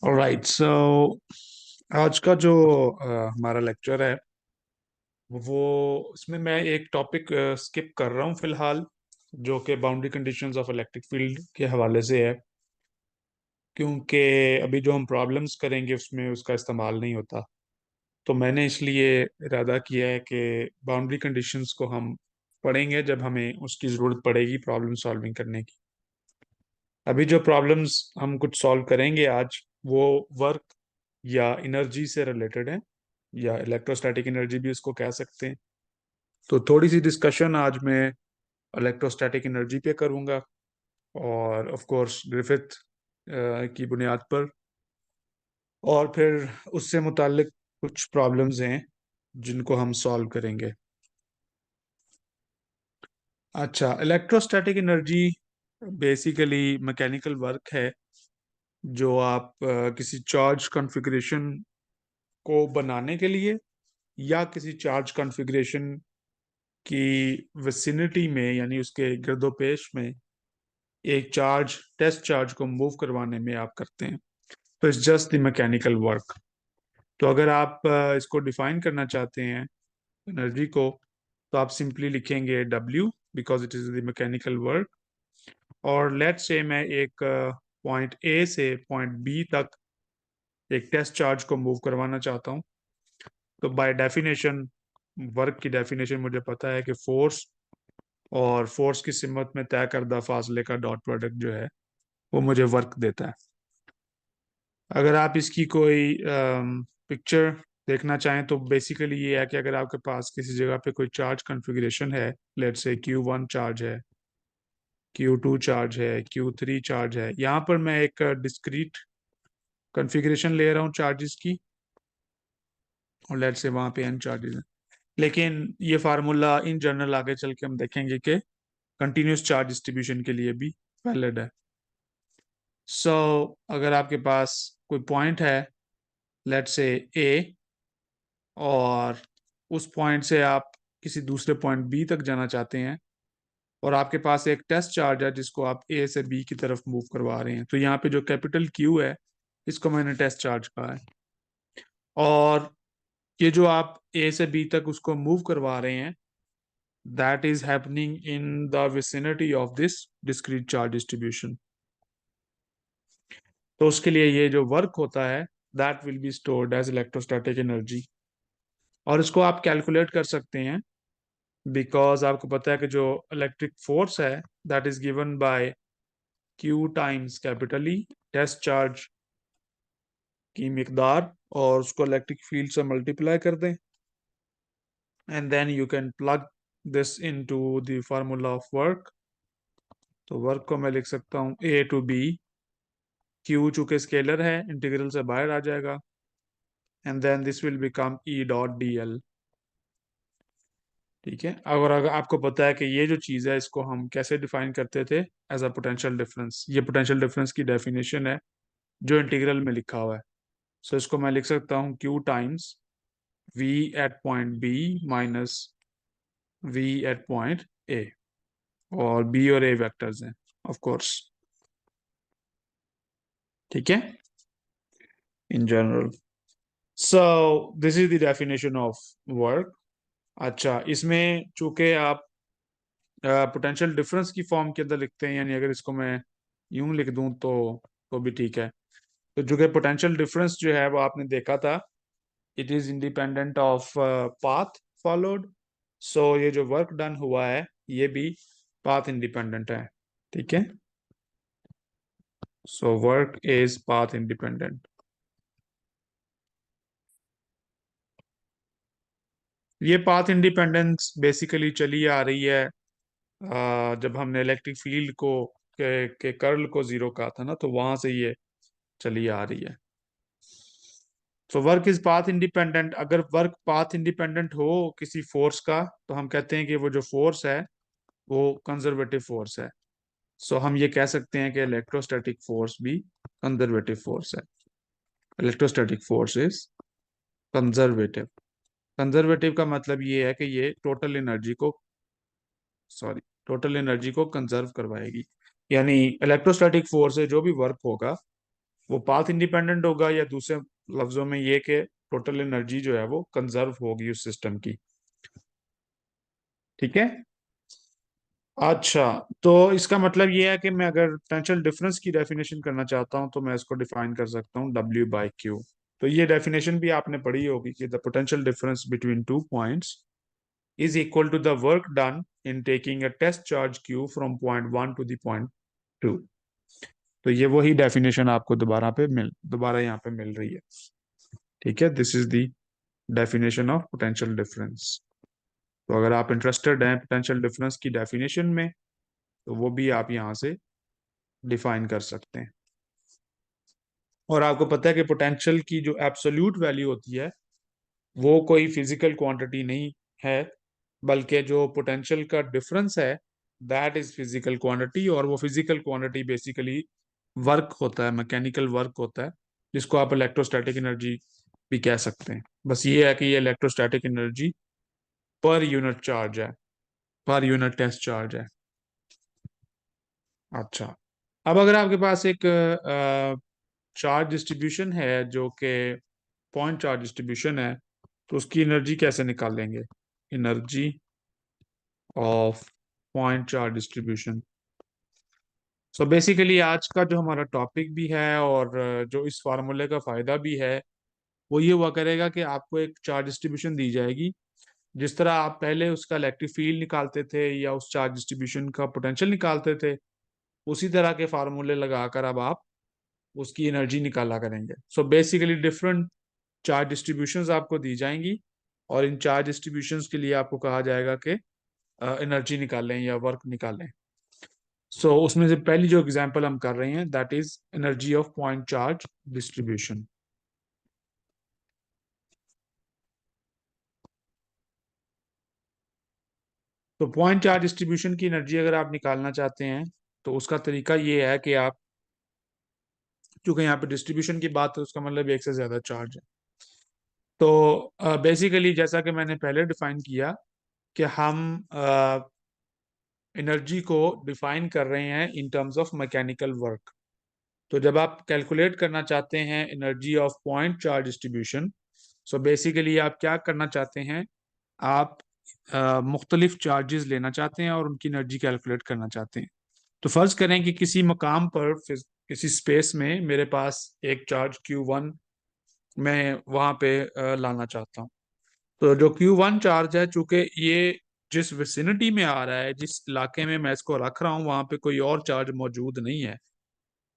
Alright so आज का जो हमारा लेक्चर है वो उसमें मैं एक टॉपिक स्किप कर रहा हूँ फिलहाल, जो कि boundary conditions of electric field के हवाले से है। क्योंकि अभी जो हम प्रॉब्लम्स करेंगे उसमें उसका इस्तेमाल नहीं होता, तो मैंने इसलिए इरादा किया है कि बाउंड्री कंडीशंस को हम पढ़ेंगे जब हमें उसकी ज़रूरत पड़ेगी प्रॉब्लम सॉल्विंग करने की। अभी जो प्रॉब्लम्स हम कुछ सॉल्व करेंगे आज, वो वर्क या एनर्जी से रिलेटेड है, या इलेक्ट्रोस्टैटिक एनर्जी भी इसको कह सकते हैं। तो थोड़ी सी डिस्कशन आज मैं इलेक्ट्रोस्टैटिक एनर्जी पे करूंगा, और ऑफ कोर्स ग्रिफिथ की बुनियाद पर, और फिर उससे मुतालिक कुछ प्रॉब्लम्स हैं जिनको हम सॉल्व करेंगे। अच्छा, electrostatic energy basically mechanical work है जो आप किसी चार्ज कॉन्फ़िगरेशन को बनाने के लिए या किसी चार्ज कॉन्फ़िगरेशन की विसिनिटी में, यानी उसके गिरदोपेश में एक चार्ज, टेस्ट चार्ज को मूव करवाने में आप करते हैं। तो it's just the mechanical work. तो अगर आप इसको डिफाइन करना चाहते हैं एनर्जी को, तो आप सिंपली लिखेंगे W, because it is the mechanical work. और लेट से मैं एक पॉइंट A से पॉइंट B तक एक टेस्ट चार्ज को मूव करवाना चाहता हूँ। तो बाय डेफिनेशन, वर्क की डेफिनेशन मुझे पता है कि फोर्स और फोर्स की सिमत में तय करदा फासले का डॉट प्रोडक्ट जो है वो मुझे वर्क देता है। अगर आप इसकी कोई पिक्चर देखना चाहें तो बेसिकली ये है कि अगर आपके पास किसी जगह पे कोई चार्ज कॉन्फ़िगरेशन है, लेट्स से Q1 चार्ज है, Q2 चार्ज है, Q3 चार्ज है, यहाँ पर मैं एक डिस्क्रीट कॉन्फ़िगरेशन ले रहा हूँ चार्जेस की, और लेट्स से वहाँ पे n चार्जेस हैं। लेकिन ये फार्मूला इन जनरल आगे चल के हम देखेंगे कि कंटिन्यूस चार्ज डिस्ट्रीब्यूशन के लिए भी वैलिड है। सो अगर आपके पास कोई पॉइंट है, लेट्स से A, और उस पॉइंट से आप किसी दूसरे पॉइंट B तक जाना चाहते हैं, और आपके पास एक टेस्ट चार्ज है जिसको आप A से B की तरफ मूव करवा रहे हैं, तो यहाँ पे जो कैपिटल Q है इसको मैंने टेस्ट चार्ज कहा है। और ये जो आप A से B तक उसको मूव करवा रहे हैं, that is happening in the vicinity of this discrete charge distribution. तो उसके लिए ये जो वर्क होता है, that will be stored as electrostatic energy. और इसको आप कैलकुलेट कर सकते हैं, बिकॉज आपको पता है कि जो इलेक्ट्रिक फोर्स है that is given by Q times capital E, test charge की मिकदार, और उसको इलेक्ट्रिक फील्ड से मल्टीप्लाई कर दें, and then you can plug this into the formula of work. तो वर्क को मैं लिख सकता हूँ A to B, Q चूंकि स्केलर है इंटीग्रल से बाहर आ जाएगा, and then this will become E.dl। ठीक है, अगर आपको पता है कि ये जो चीज़ है इसको हम कैसे डिफाइन करते थे, एज अ पोटेंशियल डिफरेंस। ये पोटेंशियल डिफरेंस की डेफिनेशन है जो इंटीग्रल में लिखा हुआ है। सो इसको मैं लिख सकता हूँ Q times V at point B minus V at point A, और B और A वेक्टर्स हैं ऑफ कोर्स। ठीक है, in general. So this is the definition of work. अच्छा, इसमें चूंकि आप पोटेंशियल डिफरेंस की फॉर्म के अंदर लिखते हैं, यानी अगर इसको मैं यूं लिख दूं तो भी ठीक है। तो जो कि पोटेंशियल डिफरेंस जो है वो आपने देखा था, it is independent of path followed. So ये जो वर्क डन हुआ है ये भी पाथ इंडिपेंडेंट है। ठीक है, so work is path independent. ये पाथ इंडिपेंडेंस बेसिकली चली आ रही है जब हमने इलेक्ट्रिक फील्ड के कर्ल को जीरो कहा था ना, तो वहां से ये चली आ रही है। So work is path independent. अगर वर्क पाथ इंडिपेंडेंट हो किसी फोर्स का, तो हम कहते हैं कि वो जो फोर्स है वो कंजर्वेटिव फोर्स है। सो हम ये कह सकते हैं कि इलेक्ट्रोस्टैटिक फोर्स भी कंजर्वेटिव फोर्स है। Electrostatic force is conservative. Conservative का मतलब ये है कि ये टोटल एनर्जी को कंजर्व करवाएगी। यानी इलेक्ट्रोस्टैटिक फोर्स से जो भी वर्क होगा वो पाथ इंडिपेंडेंट होगा, या दूसरे लफ्जों में ये कि टोटल एनर्जी जो है वो कंजर्व होगी उस सिस्टम की। ठीक है। अच्छा, तो इसका मतलब ये है कि मैं अगर पोटेंशियल डिफरेंस की डेफिनेशन करना चाहता हूं तो मैं इसको डिफाइन कर सकता हूँ W/Q। तो ये डेफिनेशन भी आपने पढ़ी होगी कि the potential difference between two points is equal to the work done in taking a test charge q from point 1 to the point 2। तो ये वही डेफिनेशन आपको दोबारा यहाँ पे मिल रही है। ठीक है, this is the definition of potential difference. तो अगर आप इंटरेस्टेड हैं पोटेंशियल डिफरेंस की डेफिनेशन में, तो वो भी आप यहाँ से डिफाइन कर सकते हैं। और आपको पता है कि पोटेंशियल की जो एब्सोल्यूट वैल्यू होती है वो कोई फिजिकल क्वांटिटी नहीं है, बल्कि जो पोटेंशियल का डिफरेंस है दैट इज फिजिकल क्वांटिटी। और वो फिजिकल क्वांटिटी बेसिकली वर्क होता है, मैकेनिकल वर्क होता है, जिसको आप इलेक्ट्रोस्टैटिक एनर्जी भी कह सकते हैं। बस ये है कि ये electrostatic energy per unit charge है, पर यूनिट टेस्ट चार्ज है। अच्छा, अब अगर आपके पास एक चार्ज डिस्ट्रीब्यूशन है जो कि पॉइंट चार्ज डिस्ट्रीब्यूशन है, तो उसकी एनर्जी कैसे निकालेंगे? Energy of point charge distribution. So basically आज का जो हमारा टॉपिक भी है और जो इस फार्मूले का फायदा भी है, वो ये हुआ करेगा कि आपको एक चार्ज डिस्ट्रीब्यूशन दी जाएगी। जिस तरह आप पहले उसका इलेक्ट्रिक फील्ड निकालते थे या उस चार्ज डिस्ट्रीब्यूशन का पोटेंशियल निकालते थे, उसी तरह के फार्मूले लगाकर अब आप उसकी एनर्जी निकाला करेंगे। So basically different charge distributions आपको दी जाएंगी, और इन चार्ज डिस्ट्रीब्यूशंस के लिए आपको कहा जाएगा कि एनर्जी निकालें या वर्क निकालें। उसमें से पहली जो एग्जांपल हम कर रहे हैं that is energy of point charge distribution. तो पॉइंट चार्ज डिस्ट्रीब्यूशन की एनर्जी अगर आप निकालना चाहते हैं, तो उसका तरीका ये है कि आप, चूंकि यहाँ पे डिस्ट्रीब्यूशन की बात है, उसका मतलब एक से ज्यादा चार्ज है। तो बेसिकली जैसा कि मैंने पहले डिफाइन किया कि हम एनर्जी को डिफाइन कर रहे हैं in terms of mechanical work. तो जब आप कैलकुलेट करना चाहते हैं energy of point charge distribution, so basically आप क्या करना चाहते हैं? आप मुख्तलिफ चार्जेस लेना चाहते हैं और उनकी एनर्जी कैलकुलेट करना चाहते हैं। तो फर्ज करें कि किसी मकाम पर किसी स्पेस में मेरे पास एक चार्ज Q1 मैं वहां पे लाना चाहता हूँ। तो जो Q1 चार्ज है, चूंकि ये जिस विसिनिटी में आ रहा है, जिस इलाके में मैं इसको रख रहा हूँ, वहां पे कोई और चार्ज मौजूद नहीं है।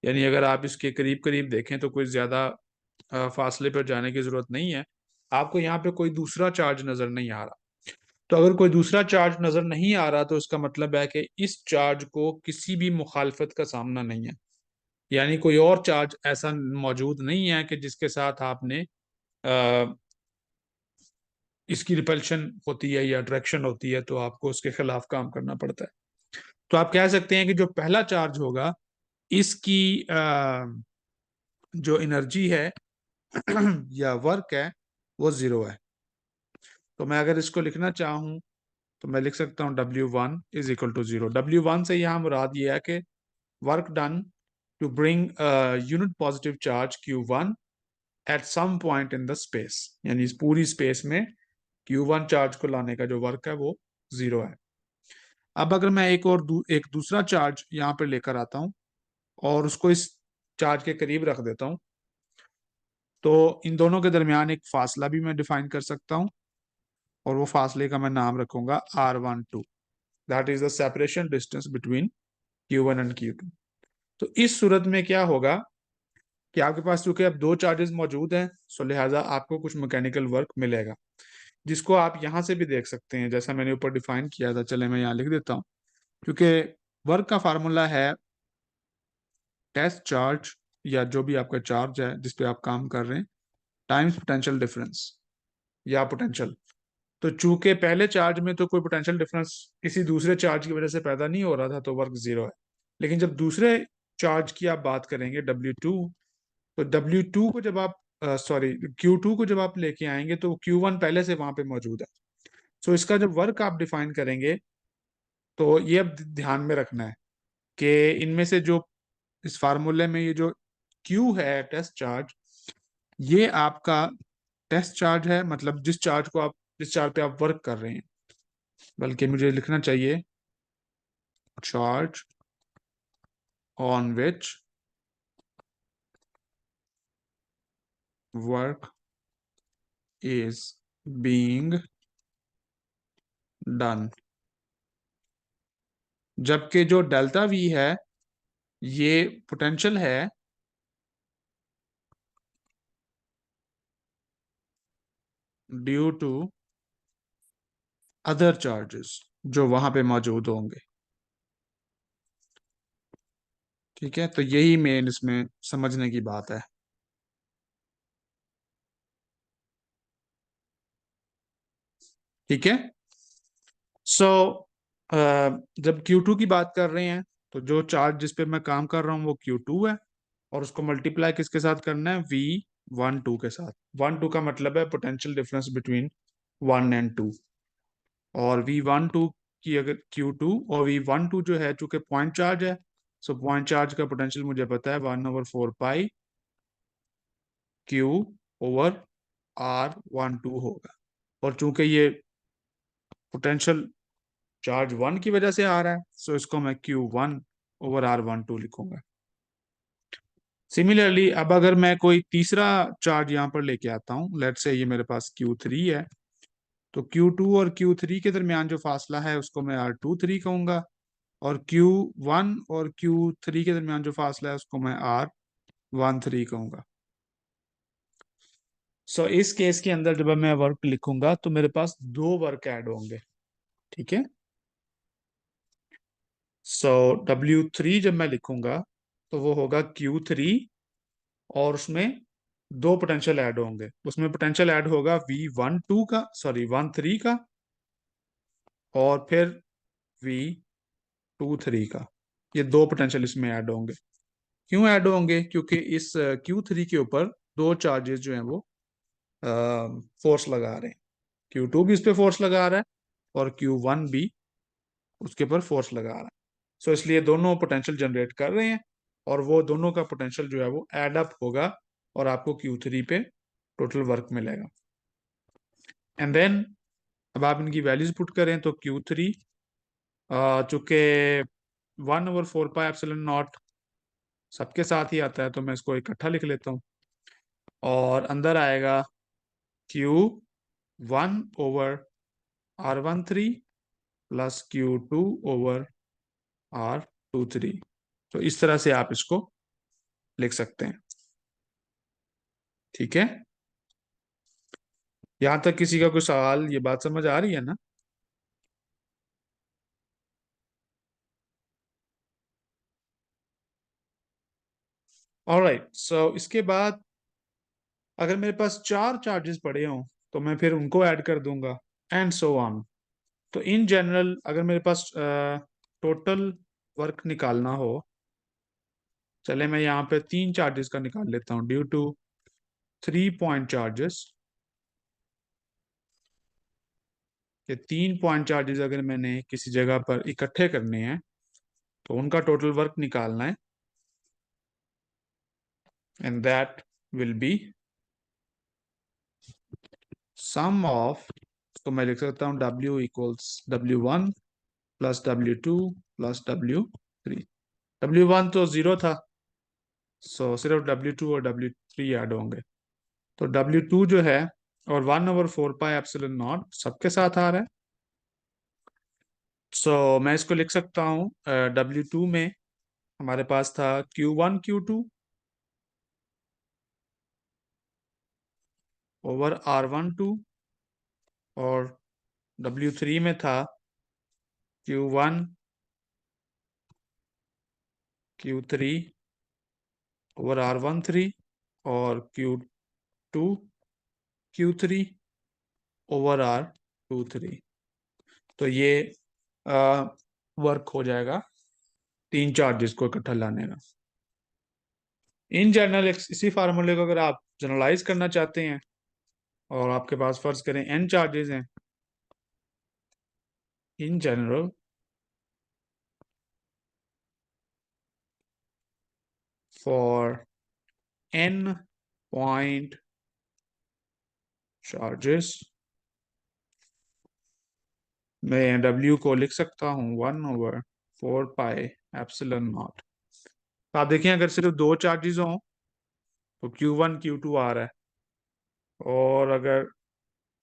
यानी अगर आप इसके करीब करीब देखें तो कोई ज्यादा फासले पर जाने की जरूरत नहीं है, आपको यहाँ पे कोई दूसरा चार्ज नजर नहीं आ रहा। तो अगर कोई दूसरा चार्ज नजर नहीं आ रहा, तो इसका मतलब है कि इस चार्ज को किसी भी मुखालफत का सामना नहीं है। यानी कोई और चार्ज ऐसा मौजूद नहीं है कि जिसके साथ आपने इसकी रिपल्शन होती है या अट्रैक्शन होती है, तो आपको उसके खिलाफ काम करना पड़ता है। तो आप कह सकते हैं कि जो पहला चार्ज होगा, इसकी जो एनर्जी है या वर्क है, वो जीरो है। तो मैं अगर इसको लिखना चाहूँ तो मैं लिख सकता हूँ W1 = 0। W1 से यहाँ मुराद ये है कि work done to bring unit positive charge Q1 at some point in the space. यानी इस पूरी स्पेस में Q1 चार्ज को लाने का जो वर्क है वो जीरो है। अब अगर मैं एक दूसरा चार्ज यहाँ पे लेकर आता हूँ और उसको इस चार्ज के करीब रख देता हूँ, तो इन दोनों के दरमियान एक फासला भी मैं डिफाइन कर सकता हूँ, और वो फासले का मैं नाम रखूंगा R12। That is the separation distance between Q1 and Q2। तो इस सूरत में क्या होगा कि आपके पास चूंकि अब दो चार्जेस मौजूद हैं, सो लिहाजा आपको कुछ मैकेनिकल वर्क मिलेगा, जिसको आप यहां से भी देख सकते हैं जैसा मैंने ऊपर डिफाइन किया था। चले मैं यहाँ लिख देता हूँ, क्योंकि वर्क का फार्मूला है टेस्ट चार्ज, या जो भी आपका चार्ज है जिस पे आप काम कर रहे हैं, टाइम्स पोटेंशियल डिफरेंस या पोटेंशियल। तो चूंकि पहले चार्ज में तो कोई पोटेंशियल डिफरेंस किसी दूसरे चार्ज की वजह से पैदा नहीं हो रहा था, तो वर्क जीरो है। लेकिन जब दूसरे चार्ज की आप बात करेंगे W2, तो W2 को जब आप सॉरी Q2 को जब आप लेके आएंगे, तो Q1 पहले से वहां पे मौजूद है। सो इसका जब वर्क आप डिफाइन करेंगे, तो ये अब ध्यान में रखना है कि इनमें से जो इस फार्मूले में ये जो क्यू है टेस्ट चार्ज, ये आपका टेस्ट चार्ज है, मतलब जिस चार्ज पे आप वर्क कर रहे हैं। बल्कि मुझे लिखना चाहिए charge on which work is being done. जबकि जो डेल्टा वी है ये पोटेंशियल है ड्यू टू अदर चार्जेस जो वहां पे मौजूद होंगे। ठीक है, तो यही मेन इसमें समझने की बात है। ठीक है। सो जब Q2 की बात कर रहे हैं तो जो चार्ज जिस पे मैं काम कर रहा हूँ वो Q2 है, और उसको मल्टीप्लाई किसके साथ करना है, V12 के साथ। 1 2 का मतलब है पोटेंशियल डिफरेंस बिटवीन 1 और 2। और V12 की अगर Q2 और V12 जो है चूंकि पॉइंट चार्ज है, सो पॉइंट चार्ज का पोटेंशियल मुझे पता है 1/4πQ/R12 होगा। और चूंकि ये पोटेंशियल चार्ज 1 की वजह से आ रहा है, सो इसको मैं Q1/R12 लिखूंगा। सिमिलरली अब अगर मैं कोई तीसरा चार्ज यहाँ पर लेके आता हूँ, लेट्स से ये मेरे पास Q3 है, तो Q2 और Q3 के दरमियान जो फासला है उसको मैं R23 कहूंगा, और Q1 और Q3 के दरमियान जो फासला है उसको मैं R13 कहूंगा। सो इस केस के अंदर जब मैं वर्क लिखूंगा तो मेरे पास दो वर्क ऐड होंगे। ठीक है। सो W3 जब मैं लिखूंगा तो वो होगा Q3, और उसमें दो पोटेंशियल ऐड होंगे। उसमें पोटेंशियल ऐड होगा V12 का, सॉरी 13 का, और फिर V23 का। ये दो पोटेंशियल इसमें ऐड होंगे। क्यों ऐड होंगे? क्योंकि इस Q3 के ऊपर दो चार्जेस जो हैं वो फोर्स लगा रहे हैं। Q2 भी इस पे फोर्स लगा रहा है और Q1 भी उसके ऊपर फोर्स लगा रहा है। सो इसलिए दोनों पोटेंशियल जनरेट कर रहे हैं, और वो दोनों का पोटेंशियल जो है वो एड अप होगा, और आपको Q3 पे टोटल वर्क मिलेगा। एंड देन अब आप इनकी वैल्यूज पुट करें तो Q3 चूंकि 1/4πε0 सबके साथ ही आता है, तो मैं इसको इकट्ठा लिख लेता हूँ, और अंदर आएगा Q1/R13 प्लस Q2/R23। तो इस तरह से आप इसको लिख सकते हैं। ठीक है। यहां तक किसी का कोई सवाल, ये बात समझ आ रही है ना? ऑलराइट, सो इसके बाद अगर मेरे पास चार चार्जेस पड़े हों तो मैं फिर उनको ऐड कर दूंगा, एंड सो ऑन। तो इन जनरल अगर मेरे पास टोटल वर्क निकालना हो, चले मैं यहाँ पे तीन चार्जेस का निकाल लेता हूँ। ड्यू टू 3 पॉइंट चार्जेस, ये 3 पॉइंट चार्जेस अगर मैंने किसी जगह पर इकट्ठे करने हैं तो उनका टोटल वर्क निकालना है, and that will be sum of, तो मैं लिख सकता हूँ W=W1 plus W2 plus W3। W1 तो जीरो था, सो सिर्फ W2 और W3 ऐड होंगे। तो W2 जो है, और 1/4πε0 सबके साथ आ रहा है, सो मैं इसको लिख सकता हूँ W2 में हमारे पास था Q1 Q2/R12, और W3 में था Q1 Q3/R13, और Q2 Q3/R23। तो ये वर्क हो जाएगा तीन चार्जेस को इकट्ठा लाने का। इन जनरल इसी फार्मूले को अगर आप जनरलाइज करना चाहते हैं, और आपके पास फर्ज करें n चार्जेस हैं, in general for n point charges, मैं W को लिख सकता हूँ 1/4 पाई एप्सिलॉन नॉट। आप देखें अगर सिर्फ दो चार्जेस हों तो Q1 Q2 आ रहा है, और अगर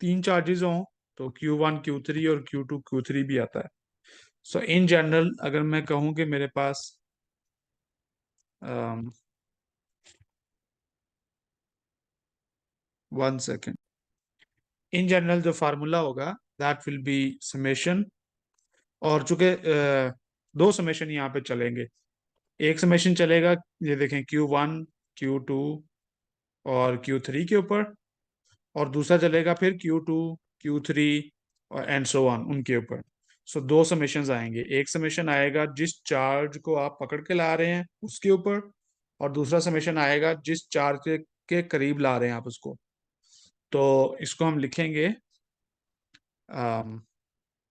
तीन चार्जेस हों तो Q1 Q3 और Q2 Q3 भी आता है। सो इन जनरल अगर मैं कहूँ कि मेरे पास 1 सेकेंड, इन जनरल जो फार्मूला होगा दैट विल बी समेशन, और चूंकि दो समेशन यहाँ पे चलेंगे, एक समेशन चलेगा ये देखें Q1 Q2 और Q3 के ऊपर, और दूसरा चलेगा फिर Q2 Q3 और एंड सो ऑन उनके ऊपर। सो दो समेशंस आएंगे, एक समेशन आएगा जिस चार्ज को आप पकड़ के ला रहे हैं उसके ऊपर, और दूसरा समेशन आएगा जिस चार्ज के करीब ला रहे हैं आप उसको। तो इसको हम लिखेंगे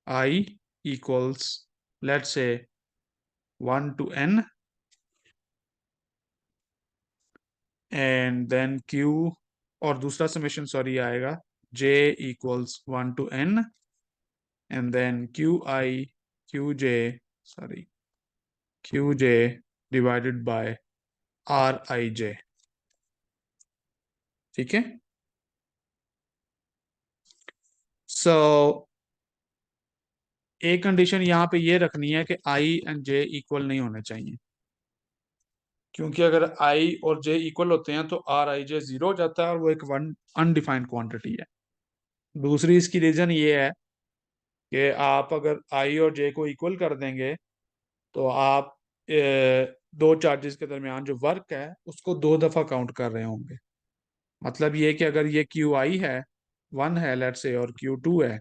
I equals let's say 1 to n, and then Q, और दूसरा समेशन सॉरी आएगा J equals 1 to n, and then qj, sorry, qj divided by rij। ठीक है। सो एक कंडीशन यहाँ पे ये रखनी है कि I एंड J इक्वल नहीं होने चाहिए, क्योंकि अगर I और J इक्वल होते हैं तो rij जीरो हो जाता है और वो एक वन अनडिफाइंड क्वांटिटी है। दूसरी इसकी रीजन ये है कि आप अगर I और J को इक्वल कर देंगे तो आप दो चार्जेस के दरमियान जो वर्क है उसको दो दफा काउंट कर रहे होंगे। मतलब ये कि अगर ये Qi है 1 है लेट्स से, और Q2 है,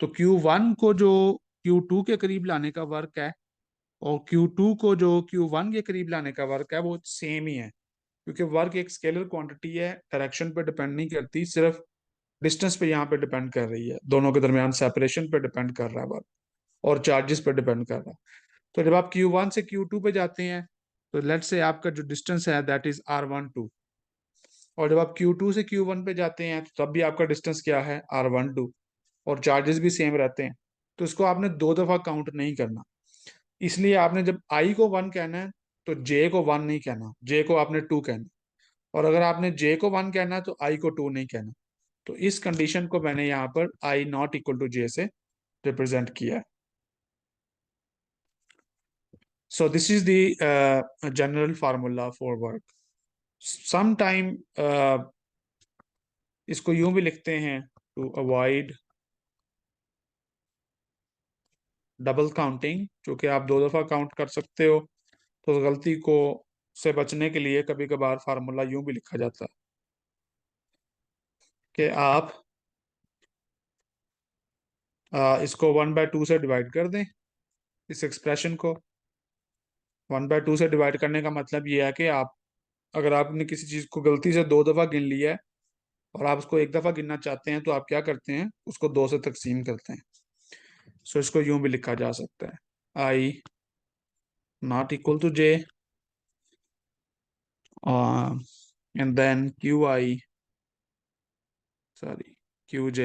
तो Q1 को जो Q2 के करीब लाने का वर्क है और Q2 को जो Q1 के करीब लाने का वर्क है वो सेम ही है, क्योंकि वर्क एक स्केलर क्वांटिटी है, डायरेक्शन पे डिपेंड नहीं करती, सिर्फ डिस्टेंस पे यहाँ पे डिपेंड कर रही है, दोनों के दरमियान सेपरेशन पे डिपेंड कर रहा है वर्क, और चार्जेस पे डिपेंड कर रहा है। तो जब आप Q1 से Q2 पे जाते हैं तो लेट्स से आपका जो डिस्टेंस है दैट इज R12, और जब आप Q2 से Q1 पे जाते हैं तो तब भी आपका डिस्टेंस क्या है R12, और चार्जेस भी सेम रहते हैं। तो इसको आपने दो दफा काउंट नहीं करना, इसलिए आपने जब I को 1 कहना है तो J को 1 नहीं कहना, J को आपने 2 कहना, और अगर आपने J को 1 कहना है तो I को 2 नहीं कहना। तो इस कंडीशन को मैंने यहाँ पर I not equal to J से रिप्रेजेंट किया है। So this is the general formula for work. Some time इसको यूं भी लिखते हैं टू अवॉइड डबल काउंटिंग, क्योंकि आप दो दफा काउंट कर सकते हो, तो गलती को से बचने के लिए कभी कभार फार्मूला यूं भी लिखा जाता है कि आप इसको 1/2 से डिवाइड कर दें, इस एक्सप्रेशन को 1/2 से डिवाइड करने का मतलब ये है कि आप अगर आपने किसी चीज को गलती से दो दफा गिन लिया है और आप उसको एक दफा गिनना चाहते हैं तो आप क्या करते हैं, उसको दो से तकसीम करते हैं। सो इसको यूं भी लिखा जा सकता है I not equal to J, and then Qi, sorry, Qj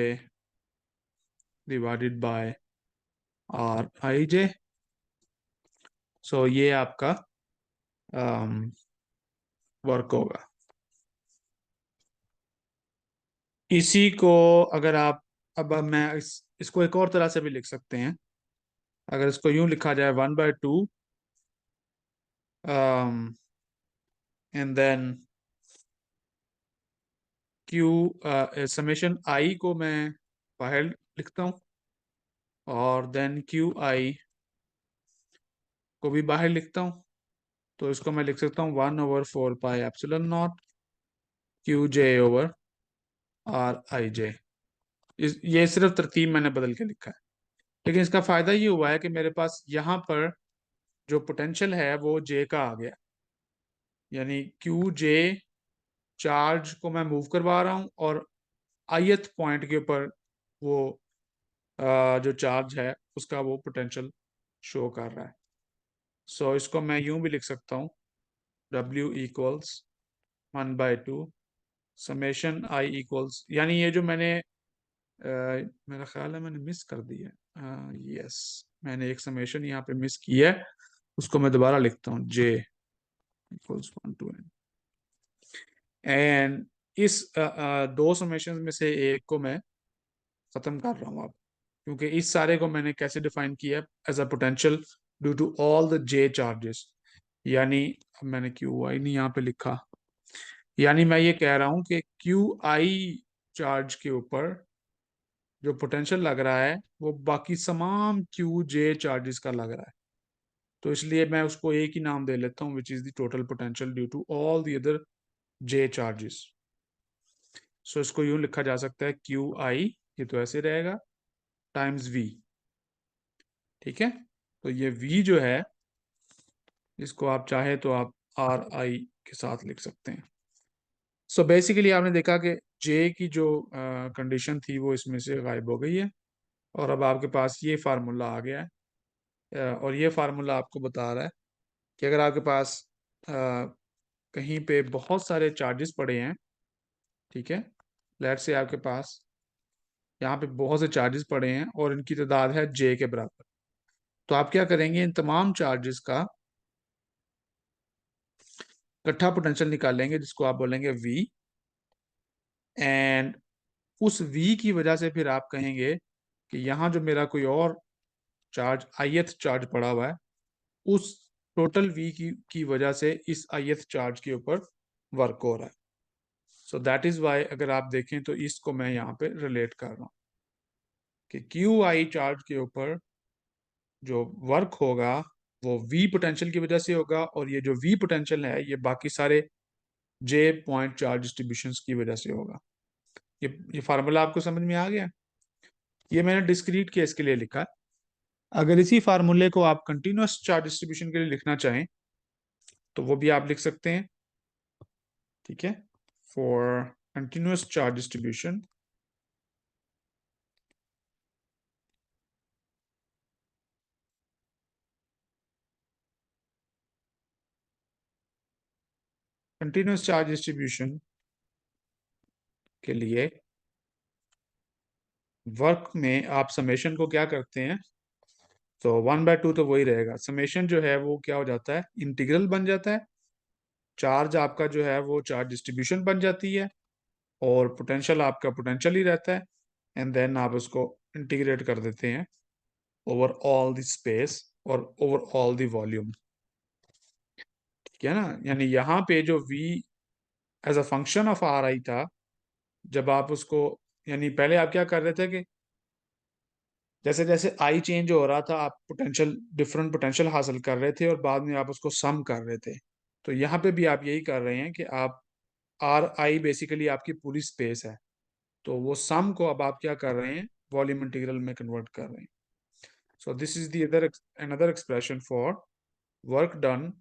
divided by Rij। So ये आपका वर्क होगा। इसी को अगर आप, अब मैं इसको एक और तरह से भी लिख सकते हैं। अगर इसको यूं लिखा जाए 1/2 एंड देन समेशन I को मैं बाहर लिखता हूँ, और देन Qi को भी बाहर लिखता हूँ, तो इसको मैं लिख सकता हूँ 1/4 पाई एप्सिलॉन नॉट Qj/Rij। ये सिर्फ तरतीब मैंने बदल के लिखा है, लेकिन इसका फायदा ये हुआ है कि मेरे पास यहाँ पर जो पोटेंशियल है वो J का आ गया, यानी Qj चार्ज को मैं मूव करवा रहा हूँ, और ith पॉइंट के ऊपर वो जो चार्ज है उसका वो पोटेंशियल शो कर रहा है। सो इसको मैं यूं भी लिख सकता हूँ W equals 1/2 summation I equals, यानी ये जो मैंने मेरा ख्याल है मैंने मिस कर दी है। यस, मैंने एक समेशन यहाँ पे मिस की है, उसको मैं दोबारा लिखता हूँ, जे इक्वल्स 1 to n। एंड इस दो समेशन में से एक को मैं खत्म कर रहा हूँ अब, क्योंकि इस सारे को मैंने कैसे डिफाइन किया, as a potential due to all the J charges. यानी अब मैंने क्यू आई नहीं यहाँ पे लिखा, यानी मैं ये कह रहा हूँ कि क्यू आई चार्ज के ऊपर जो पोटेंशियल लग रहा है वो बाकी तमाम क्यू जे चार्जेस का लग रहा है। तो इसलिए मैं उसको एक ही नाम दे लेता हूँ, which is the total potential due to all the other j charges. So इसको यूं लिखा जा सकता है, क्यू आई, ये तो ऐसे रहेगा, टाइम्स वी। ठीक है, तो ये वी जो है, इसको आप चाहे तो आप आर आई के साथ लिख सकते हैं। सो बेसिकली आपने देखा कि जे की जो कंडीशन थी वो इसमें से गायब हो गई है, और अब आपके पास ये फार्मूला आ गया है। और ये फार्मूला आपको बता रहा है कि अगर आपके पास अ, कहीं पे बहुत सारे चार्जेस पड़े हैं, ठीक है, लेट्स से आपके पास यहाँ पे बहुत से चार्जेस पड़े हैं और इनकी तादाद है जे के बराबर, तो आप क्या करेंगे, इन तमाम चार्जेस का इकट्ठा पोटेंशियल निकालेंगे, जिसको आप बोलेंगे वी। एंड उस वी की वजह से फिर आप कहेंगे कि यहाँ जो मेरा कोई और चार्ज ith चार्ज पड़ा हुआ है, उस टोटल वी की वजह से इस ith चार्ज के ऊपर वर्क हो रहा है। सो दैट इज वाई अगर आप देखें तो इसको मैं यहाँ पे रिलेट कर रहा हूँ कि क्यू आई चार्ज के ऊपर जो वर्क होगा वो वी पोटेंशियल की वजह से होगा, और ये जो वी पोटेंशियल है ये बाकी सारे जे पॉइंट चार्ज डिस्ट्रीब्यूशन की वजह से होगा। ये फार्मूला आपको समझ में आ गया? ये मैंने डिस्क्रीट केस के लिए लिखा। अगर इसी फार्मूले को आप कंटिन्यूअस चार्ज डिस्ट्रीब्यूशन के लिए लिखना चाहें तो वो भी आप लिख सकते हैं। ठीक है, for continuous charge distribution, continuous charge distribution के लिए वर्क में आप समेशन को क्या करते हैं, तो 1/2 तो वही रहेगा, समेशन जो है वो क्या हो जाता है, इंटीग्रल बन जाता है, चार्ज आपका जो है वो चार्ज डिस्ट्रीब्यूशन बन जाती है, और पोटेंशियल आपका पोटेंशियल ही रहता है, एंड देन आप उसको इंटीग्रेट कर देते हैं ओवर ऑल द स्पेस और ओवर ऑल द वॉल्यूम। ठीक है ना, यानी यहाँ पे जो v as a function of R I था, जब आप उसको, यानी पहले आप क्या कर रहे थे कि जैसे जैसे आई चेंज हो रहा था आप पोटेंशियल, डिफरेंट पोटेंशियल हासिल कर रहे थे, और बाद में आप उसको सम कर रहे थे। तो यहाँ पे भी आप यही कर रहे हैं कि आप आर आई बेसिकली आपकी पूरी स्पेस है, तो वो सम को अब आप क्या कर रहे हैं, वॉल्यूम इंटीग्रल में कन्वर्ट कर रहे हैं। सो this is the other another expression for work done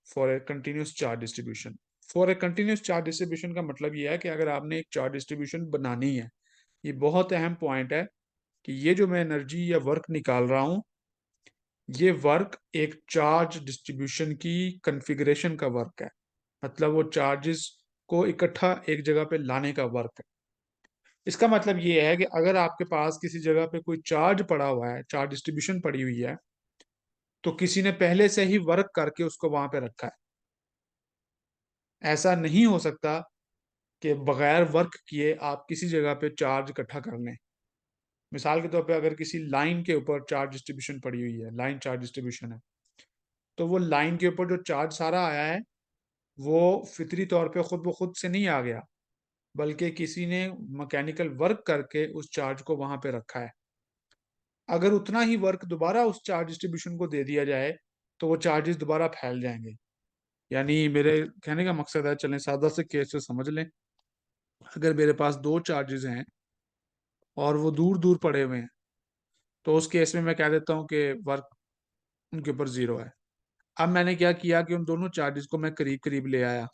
for a continuous charge distribution. For a continuous charge distribution का मतलब यह है कि अगर आपने एक चार्ज डिस्ट्रीब्यूशन बनानी है, ये बहुत अहम पॉइंट है कि ये जो मैं एनर्जी या वर्क निकाल रहा हूँ, ये वर्क एक चार्ज डिस्ट्रीब्यूशन की कॉन्फ़िगरेशन का वर्क है, मतलब वो चार्जेस को इकट्ठा एक जगह पे लाने का वर्क है। इसका मतलब ये है कि अगर आपके पास किसी जगह पे कोई चार्ज पड़ा हुआ है, चार्ज डिस्ट्रीब्यूशन पड़ी हुई है, तो किसी ने पहले से ही वर्क करके उसको वहां पे रखा है। ऐसा नहीं हो सकता कि बगैर वर्क किए आप किसी जगह पे चार्ज इकट्ठा कर लें। मिसाल के तौर पे अगर किसी लाइन के ऊपर चार्ज डिस्ट्रीब्यूशन पड़ी हुई है, लाइन चार्ज डिस्ट्रीब्यूशन है, तो वो लाइन के ऊपर जो चार्ज सारा आया है वो फितरी तौर पे खुद ब खुद से नहीं आ गया, बल्कि किसी ने मैकेनिकल वर्क करके उस चार्ज को वहां पे रखा है। अगर उतना ही वर्क दोबारा उस चार्ज डिस्ट्रीब्यूशन को दे दिया जाए तो वो चार्जेस दोबारा फैल जाएंगे। यानी मेरे कहने का मकसद है, चलें सादा से केस से समझ लें, अगर मेरे पास दो चार्जेस हैं और वो दूर दूर पड़े हुए हैं, तो उस केस में मैं कह देता हूँ कि वर्क उनके ऊपर जीरो है। अब मैंने क्या किया कि उन दोनों चार्जेस को मैं करीब करीब ले आया,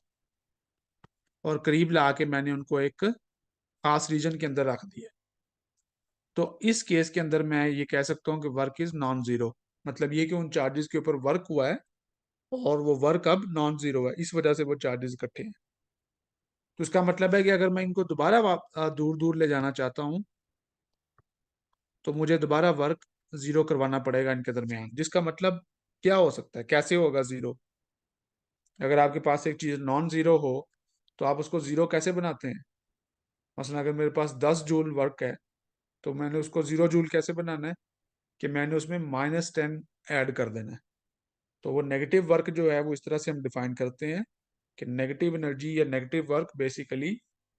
और करीब ला के मैंने उनको एक खास रीजन के अंदर रख दिया। तो इस केस के अंदर मैं ये कह सकता हूँ कि वर्क इज नॉन जीरो, मतलब ये कि उन चार्जेस के ऊपर वर्क हुआ है और वो वर्क अब नॉन जीरो है, इस वजह से वो चार्जेस इकट्ठे हैं। तो इसका मतलब है कि अगर मैं इनको दोबारा दूर दूर ले जाना चाहता हूँ तो मुझे दोबारा वर्क जीरो करवाना पड़ेगा इनके दरमियान, जिसका मतलब क्या हो सकता है, कैसे होगा जीरो? अगर आपके पास एक चीज नॉन जीरो हो तो आप उसको जीरो कैसे बनाते हैं? मसलन अगर मेरे पास 10 जूल वर्क है तो मैंने उसको 0 जूल कैसे बनाना है कि मैंने उसमें -10 ऐड कर देना है। तो वो नेगेटिव वर्क जो है वो इस तरह से हम डिफाइन करते हैं कि नेगेटिव एनर्जी या नेगेटिव वर्क बेसिकली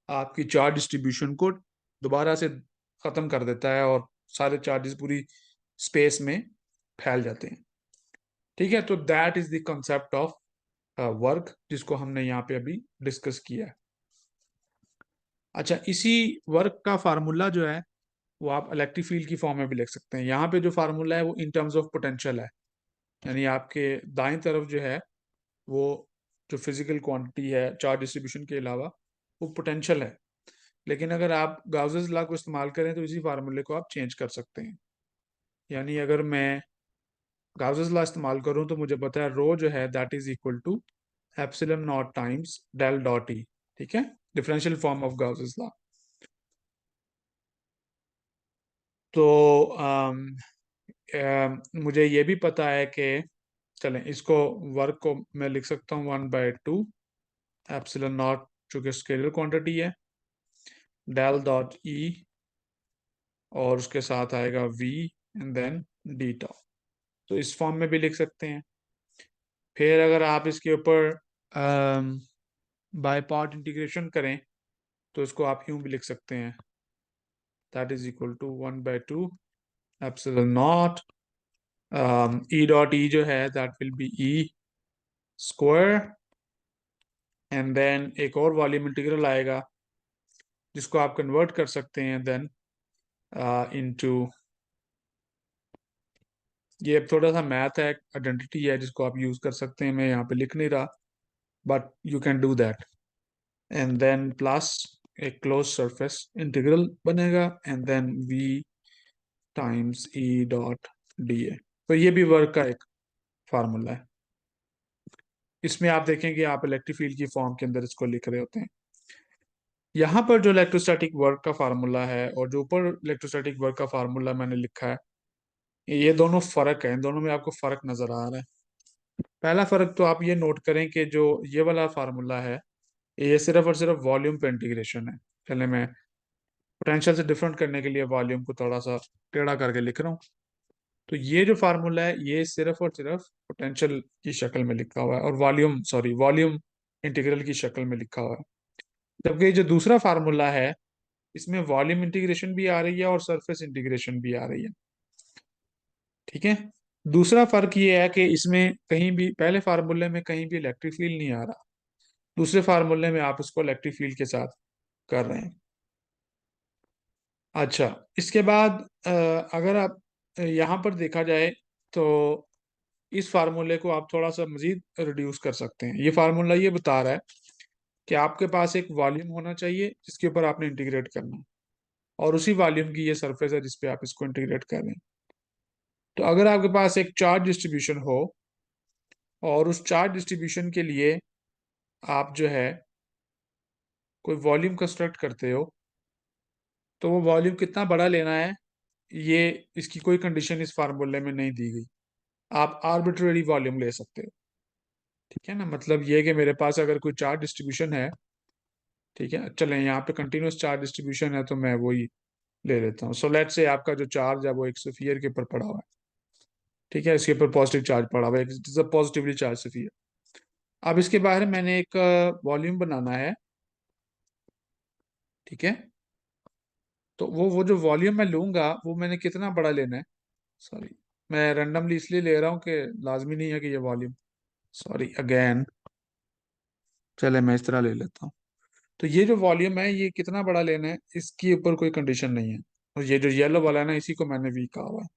आपकी चार्ज डिस्ट्रीब्यूशन को दोबारा से खत्म कर देता है और सारे चार्जेस पूरी स्पेस में फैल जाते हैं। ठीक है, तो that is the concept of work जिसको हमने यहाँ पे अभी डिस्कस किया है। अच्छा, इसी वर्क का फार्मूला जो है वो आप इलेक्ट्रिक फील्ड की फॉर्म में भी लिख सकते हैं। यहाँ पे जो फार्मूला है वो इन टर्म्स ऑफ पोटेंशियल है, यानी आपके दाईं तरफ जो है वो जो फिजिकल क्वांटिटी है चार्ज डिस्ट्रीब्यूशन के अलावा वो पोटेंशियल है। लेकिन अगर आप गाउसेस लॉ को इस्तेमाल करें तो इसी फार्मूले को आप चेंज कर सकते हैं। यानी अगर मैं गाउसेस लॉ इस्तेमाल करूं तो मुझे पता है रो जो है that is equal to epsilon naught times del dot E. ठीक है, differential form of Gauss's law. तो मुझे ये भी पता है कि चलें इसको वर्क को मैं लिख सकता हूँ 1/2 एप्सिलॉन नॉट जो कि स्केलर क्वांटिटी है डेल डॉट ई और उसके साथ आएगा वी एंड देन डी टॉ। तो इस फॉर्म में भी लिख सकते हैं। फिर अगर आप इसके ऊपर बाय पार्ट इंटीग्रेशन करें तो इसको आप यूं भी लिख सकते हैं that is equal to 1/2 epsilon naught E dot E जो है that will be E square and then एक और वॉल्यूम इंटीग्रल आएगा जिसको आप कन्वर्ट कर सकते हैं देन इनटू, ये थोड़ा सा मैथ है, आइडेंटिटी है जिसको आप यूज कर सकते हैं, मैं यहाँ पे लिख नहीं रहा but you can do that. And then plus एक क्लोज सरफेस इंटीग्रल बनेगा and then V times E dot D A. तो ये भी वर्क का एक फार्मूला है। इसमें आप देखेंगे आप इलेक्ट्रिक फील्ड की फॉर्म के अंदर इसको लिख रहे होते हैं। यहाँ पर जो इलेक्ट्रोस्टैटिक वर्क का फार्मूला है और जो ऊपर इलेक्ट्रोस्टैटिक वर्क का फार्मूला मैंने लिखा है, ये दोनों फर्क है, इन दोनों में आपको फर्क नजर आ रहा है। पहला फर्क तो आप ये नोट करें कि जो ये वाला फार्मूला है ये सिर्फ और सिर्फ वॉल्यूम पे इंटीग्रेशन है। चले मैं पोटेंशियल से डिफरेंट करने के लिए वॉल्यूम को थोड़ा सा टेढ़ा करके लिख रहा हूँ। तो ये जो फार्मूला है ये सिर्फ और सिर्फ पोटेंशियल की शक्ल में लिखा हुआ है और वॉल्यूम इंटीग्रल की शक्ल में लिखा हुआ है। जबकि ये जो दूसरा फार्मूला है इसमें वॉल्यूम इंटीग्रेशन भी आ रही है और सरफेस इंटीग्रेशन भी आ रही है। ठीक है, दूसरा फर्क ये है कि इसमें कहीं भी पहले फार्मूले में कहीं भी इलेक्ट्रिक फील्ड नहीं आ रहा, दूसरे फार्मूले में आप इसको इलेक्ट्रिक फील्ड के साथ कर रहे हैं। अच्छा, इसके बाद अगर आप यहाँ पर देखा जाए तो इस फार्मूले को आप थोड़ा सा मजीद रिड्यूस कर सकते हैं। ये फार्मूला ये बता रहा है कि आपके पास एक वॉल्यूम होना चाहिए जिसके ऊपर आपने इंटीग्रेट करना है और उसी वॉल्यूम की ये सरफेस है जिसपे आप इसको इंटीग्रेट कर रहे हैं। तो अगर आपके पास एक चार्ज डिस्ट्रीब्यूशन हो और उस चार्ज डिस्ट्रीब्यूशन के लिए आप जो है कोई वॉल्यूम कंस्ट्रक्ट करते हो तो वो वॉल्यूम कितना बड़ा लेना है ये इसकी कोई कंडीशन इस फार्मूले में नहीं दी गई। आप आर्बिट्रेरी वॉल्यूम ले सकते हो। ठीक है ना, मतलब ये कि मेरे पास अगर कोई चार्ज डिस्ट्रीब्यूशन है, ठीक है, चलें यहाँ पे कंटिन्यूस चार्ज डिस्ट्रीब्यूशन है तो मैं वही ले लेता हूँ। सो लेट्स से आपका जो चार्ज है वो एक स्फीयर के ऊपर पड़ा हुआ है। ठीक है, इसके ऊपर पॉजिटिव चार्ज पड़ा हुआ है, it is a positively charge sphere. अब इसके बाहर मैंने एक वॉल्यूम बनाना है। ठीक है, तो वो जो वॉल्यूम मैं लूंगा वो मैंने कितना बड़ा लेना है? सॉरी, मैं रैंडमली इसलिए ले रहा हूँ कि लाजमी नहीं है कि ये वॉल्यूम, सॉरी अगेन, चले मैं इस तरह ले लेता हूँ। तो ये जो वॉल्यूम है ये कितना बड़ा लेना है इसके ऊपर कोई कंडीशन नहीं है। और ये जो येलो वाला है ना इसी को मैंने वी कहा हुआ है।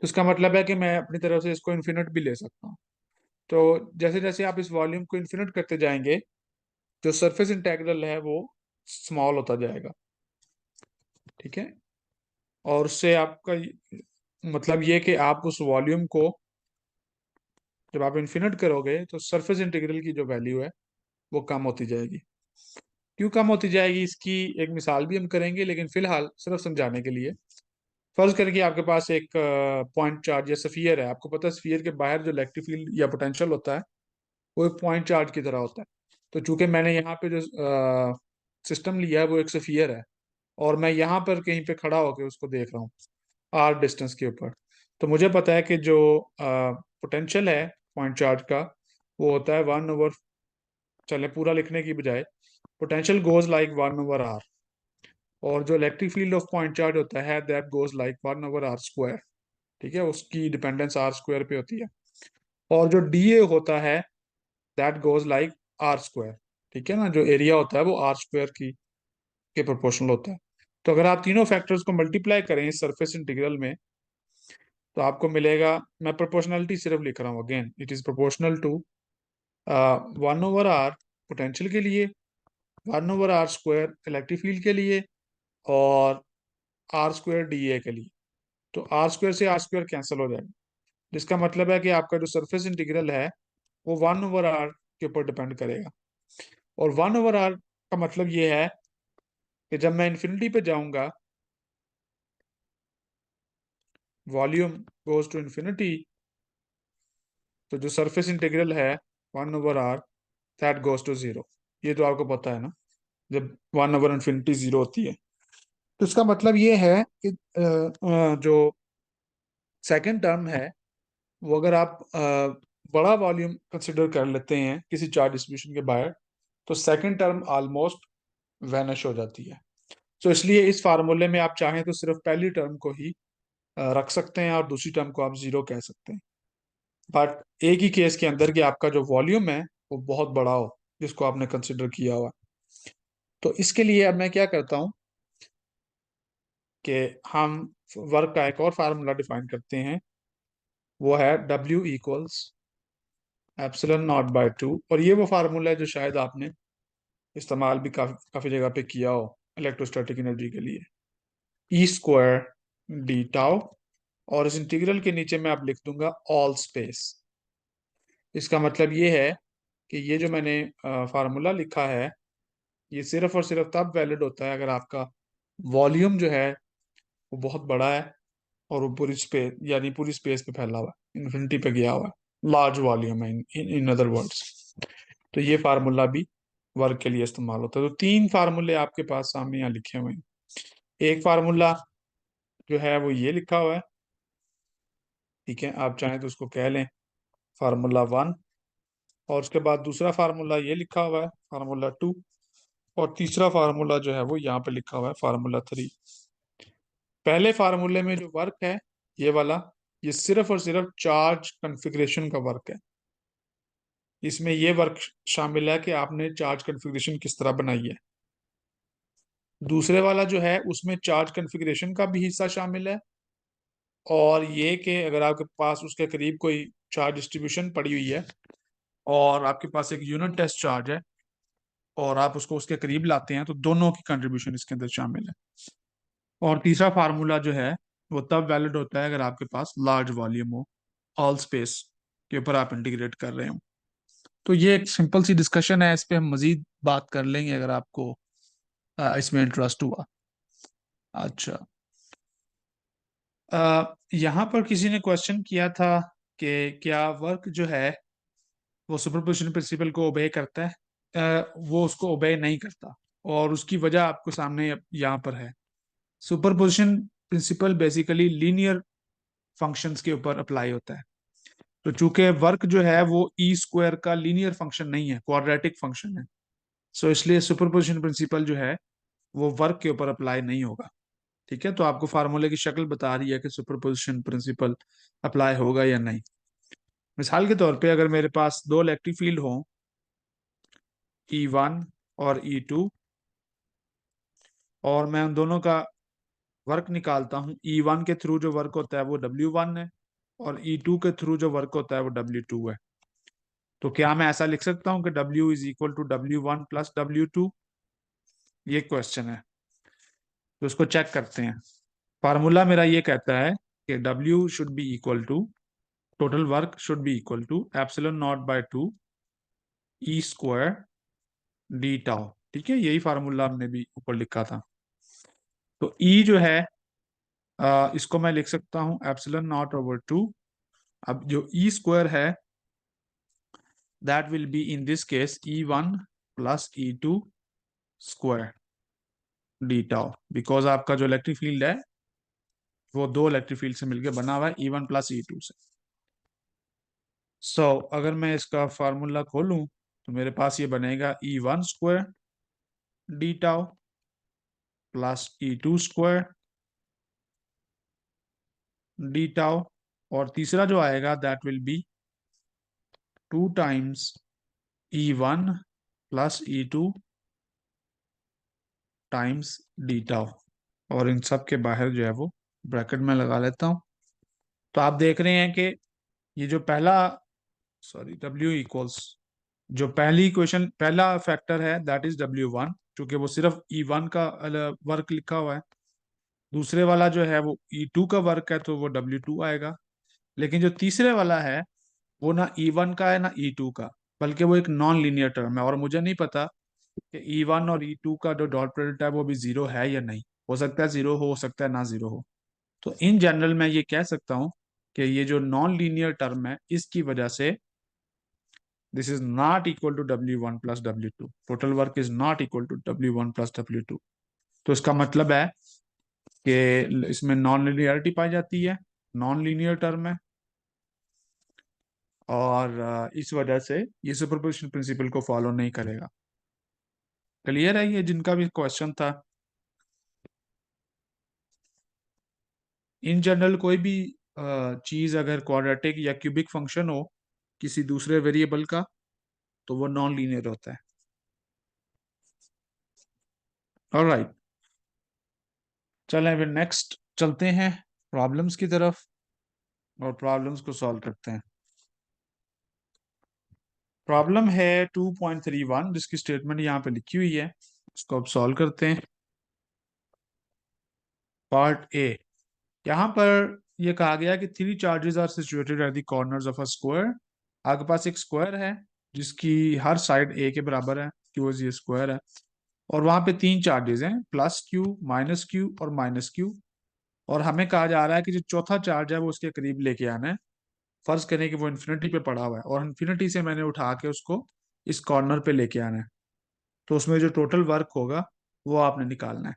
तो इसका मतलब है कि मैं अपनी तरफ से इसको इन्फिनिट भी ले सकता हूँ। तो जैसे जैसे आप इस वॉल्यूम को इन्फिनिट करते जाएंगे जो सरफेस इंटीग्रल है वो स्मॉल होता जाएगा। ठीक है, और उससे आपका मतलब ये कि आप उस वॉल्यूम को जब आप इन्फिनिट करोगे तो सरफेस इंटीग्रल की जो वैल्यू है वो कम होती जाएगी। क्यों कम होती जाएगी, इसकी एक मिसाल भी हम करेंगे, लेकिन फिलहाल सिर्फ समझाने के लिए फर्ज करके आपके पास एक पॉइंट चार्ज या स्फीयर है। आपको पता है स्फीयर के बाहर जो इलेक्ट्रिक फील्ड या पोटेंशियल होता है वो एक पॉइंट चार्ज की तरह होता है। तो चूंकि मैंने यहाँ पे जो सिस्टम लिया है वो एक स्फीयर है, और मैं यहाँ पर कहीं पे खड़ा होकर उसको देख रहा हूँ आर डिस्टेंस के ऊपर, तो मुझे पता है कि जो पोटेंशियल है पॉइंट चार्ज का वो होता है 1/, चले पूरा लिखने की बजाय पोटेंशियल गोज लाइक 1/r, और जो electric field of point charge होता है दैट गोज लाइक 1/r²। ठीक है, उसकी डिपेंडेंस आर स्क्वायर पे होती है। और जो डी ए होता है दैट गोज लाइक r²। ठीक है ना, जो एरिया होता है वो r² की के प्रोपोर्शनल होता है। तो अगर आप तीनों फैक्टर्स को मल्टीप्लाई करें इस सरफेस इंटीग्रल में, तो आपको मिलेगा, मैं प्रोपोर्शनलिटी सिर्फ लिख रहा हूँ, again it is proportional to 1/r potential के लिए, 1/r² इलेक्ट्रिक फील्ड के लिए, और r² डी ए के लिए। तो r² से r² कैंसिल हो जाएगा, जिसका मतलब है कि आपका जो सरफेस इंटीग्रल है वो 1/r के ऊपर डिपेंड करेगा। और 1/r का मतलब ये है कि जब मैं इन्फिनिटी पे जाऊंगा, वॉल्यूम गोज टू इन्फिनिटी, तो जो सरफेस इंटीग्रल है 1/r that goes to zero. ये तो आपको पता है ना, जब 1/infinity जीरो होती है। तो इसका मतलब ये है कि जो सेकंड टर्म है वो अगर आप बड़ा वॉल्यूम कंसिडर कर लेते हैं किसी चार्ज डिस्ट्रीब्यूशन के बाहर, तो सेकंड टर्म ऑलमोस्ट वैनिश हो जाती है। तो इसलिए इस फार्मूले में आप चाहें तो सिर्फ पहली टर्म को ही रख सकते हैं और दूसरी टर्म को आप जीरो कह सकते हैं। बट एक ही केस के अंदर कि आपका जो वॉल्यूम है वो बहुत बड़ा हो जिसको आपने कंसिडर किया हुआ। तो इसके लिए अब मैं क्या करता हूँ कि हम वर्क का एक और फार्मूला डिफाइन करते हैं, वो है W इक्वल्स ε0/2। और ये वो फार्मूला है जो शायद आपने इस्तेमाल भी काफी काफी जगह पे किया हो इलेक्ट्रोस्टैटिक एनर्जी के लिए, E²d टाउ। और इस इंटीग्रल के नीचे मैं अब लिख दूंगा ऑल स्पेस। इसका मतलब ये है कि ये जो मैंने फार्मूला लिखा है ये सिर्फ और सिर्फ तब वैलिड होता है अगर आपका वॉल्यूम जो है वो बहुत बड़ा है और वो पूरी स्पेस यानी पूरी स्पेस पे फैला हुआ है, इन्फिनिटी पे गया हुआ है, लार्ज वॉल्यूम है इन अदर वर्ड्स। तो ये फार्मूला भी वर्क के लिए इस्तेमाल होता है। तो तीन फार्मूले आपके पास सामने यहाँ लिखे हुए हैं। एक फार्मूला जो है वो ये लिखा हुआ है, ठीक है, आप चाहें तो उसको कह लें फार्मूला 1। और उसके बाद दूसरा फार्मूला ये लिखा हुआ है फार्मूला 2। और तीसरा फार्मूला जो है वो यहाँ पे लिखा हुआ है फार्मूला 3। पहले फार्मूले में जो वर्क है ये वाला, ये सिर्फ और सिर्फ चार्ज कॉन्फ़िगरेशन का वर्क है। इसमें ये वर्क शामिल है कि आपने चार्ज कॉन्फ़िगरेशन किस तरह बनाई है। दूसरे वाला जो है उसमें चार्ज कॉन्फ़िगरेशन का भी हिस्सा शामिल है, और ये कि अगर आपके पास उसके करीब कोई चार्ज डिस्ट्रीब्यूशन पड़ी हुई है और आपके पास एक यूनिट टेस्ट चार्ज है और आप उसको उसके करीब लाते हैं, तो दोनों की कंट्रीब्यूशन इसके अंदर शामिल है। और तीसरा फार्मूला जो है वो तब वैलिड होता है अगर आपके पास लार्ज वॉल्यूम हो, ऑल स्पेस के ऊपर आप इंटीग्रेट कर रहे हो। तो ये एक सिंपल सी डिस्कशन है, इस पे हम मजीद बात कर लेंगे अगर आपको इसमें इंटरेस्ट हुआ। अच्छा, यहाँ पर किसी ने क्वेश्चन किया था कि क्या वर्क जो है वो सुपरपोजिशन प्रिंसिपल को ओबे करता है। वो उसको ओबे नहीं करता, और उसकी वजह आपको सामने यहाँ पर है। Superposition principle basically linear functions के ऊपर अप्लाई होता है। तो चूंकि वर्क जो है वो E² का लीनियर फंक्शन नहीं है, क्वाड्रेटिक फंक्शन है, सो इसलिए सुपरपोजिशन प्रिंसिपल जो है वो वर्क के ऊपर अप्लाई नहीं होगा। ठीक है, तो आपको फार्मूले की शक्ल बता रही है कि सुपरपोजिशन प्रिंसिपल अप्लाई होगा या नहीं। मिसाल के तौर पे अगर मेरे पास दो इलेक्ट्रिक फील्ड हों, E1 और E2, और मैं उन दोनों का वर्क निकालता हूँ। E1 के थ्रू जो वर्क होता है वो W1 है, और E2 के थ्रू जो वर्क होता है वो W2 है। तो क्या मैं ऐसा लिख सकता हूँ कि W is equal to W1 plus W2? ये क्वेश्चन है, तो उसको चेक करते हैं। फार्मूला मेरा ये कहता है कि W should be equal to, total work should be equal to ε0/2 E² d tau. ठीक है, यही फार्मूला हमने भी ऊपर लिखा था। तो ई जो है, इसको मैं लिख सकता हूँ एप्सिलॉन नॉट ओवर टू। अब जो ई स्क्वायर है, that will be in this case E one plus E two square D tau, because आपका जो इलेक्ट्रिक फील्ड है वो दो इलेक्ट्रिक फील्ड से मिलकर बना हुआ है, E one plus E two से। सो अगर मैं इसका फार्मूला खोलूं तो मेरे पास ये बनेगा E one square D tau plus E two square D tau, और तीसरा जो आएगा that will be two times E one plus E two times D tau, और इन सब के बाहर जो है वो ब्रैकेट में लगा लेता हूँ। तो आप देख रहे हैं कि ये जो पहला, सॉरी, W इक्वल्स, जो पहली इक्वेशन पहला फैक्टर है दैट इज W1, क्योंकि वो सिर्फ E1 का वर्क लिखा हुआ है। दूसरे वाला जो है वो E2 का वर्क है, तो वो W2 आएगा। लेकिन जो तीसरे वाला है वो ना E1 का है ना E2 का, बल्कि वो एक नॉन लीनियर टर्म है, और मुझे नहीं पता कि E1 और E2 का जो डॉट प्रोडक्ट है वो भी जीरो है या नहीं। हो सकता है जीरो हो सकता है ना जीरो हो। तो इन जनरल मैं ये कह सकता हूँ कि ये जो नॉन लीनियर टर्म है इसकी वजह से this is not equal to W1 plus W2, total work is not equal to W1 plus W2। तो इसका मतलब है कि इसमें नॉन लीनियरिटी पाई जाती है, नॉन लीनियर टर्म है, और इस वजह से ये सुपरपोजिशन प्रिंसिपल को फॉलो नहीं करेगा। क्लियर है ये जिनका भी क्वेश्चन था? इन जनरल कोई भी चीज अगर क्वाड्रेटिक या क्यूबिक फंक्शन हो किसी दूसरे वेरिएबल का, तो वो नॉन लीनियर होता है। ऑलराइट, चलें फिर नेक्स्ट चलते हैं प्रॉब्लम्स की तरफ, और प्रॉब्लम्स को सॉल्व करते हैं। प्रॉब्लम है 2.31, जिसकी स्टेटमेंट यहाँ पे लिखी हुई है, उसको अब सॉल्व करते हैं। पार्ट ए, यहाँ पर ये कहा गया कि three charges are situated at the corners of a square. आपके पास एक स्क्वायर है जिसकी हर साइड ए के बराबर है, क्यों ये स्क्वायर है, और वहां पे तीन चार्जेस हैं, प्लस क्यू, माइनस क्यू और माइनस क्यू। और हमें कहा जा रहा है कि जो चौथा चार्ज है वो उसके करीब लेके आना है। फर्ज करें कि वो इन्फिनिटी पे पड़ा हुआ है, और इन्फिनिटी से मैंने उठा के उसको इस कॉर्नर पे लेके आना है। तो उसमें जो टोटल वर्क होगा वो आपने निकालना है।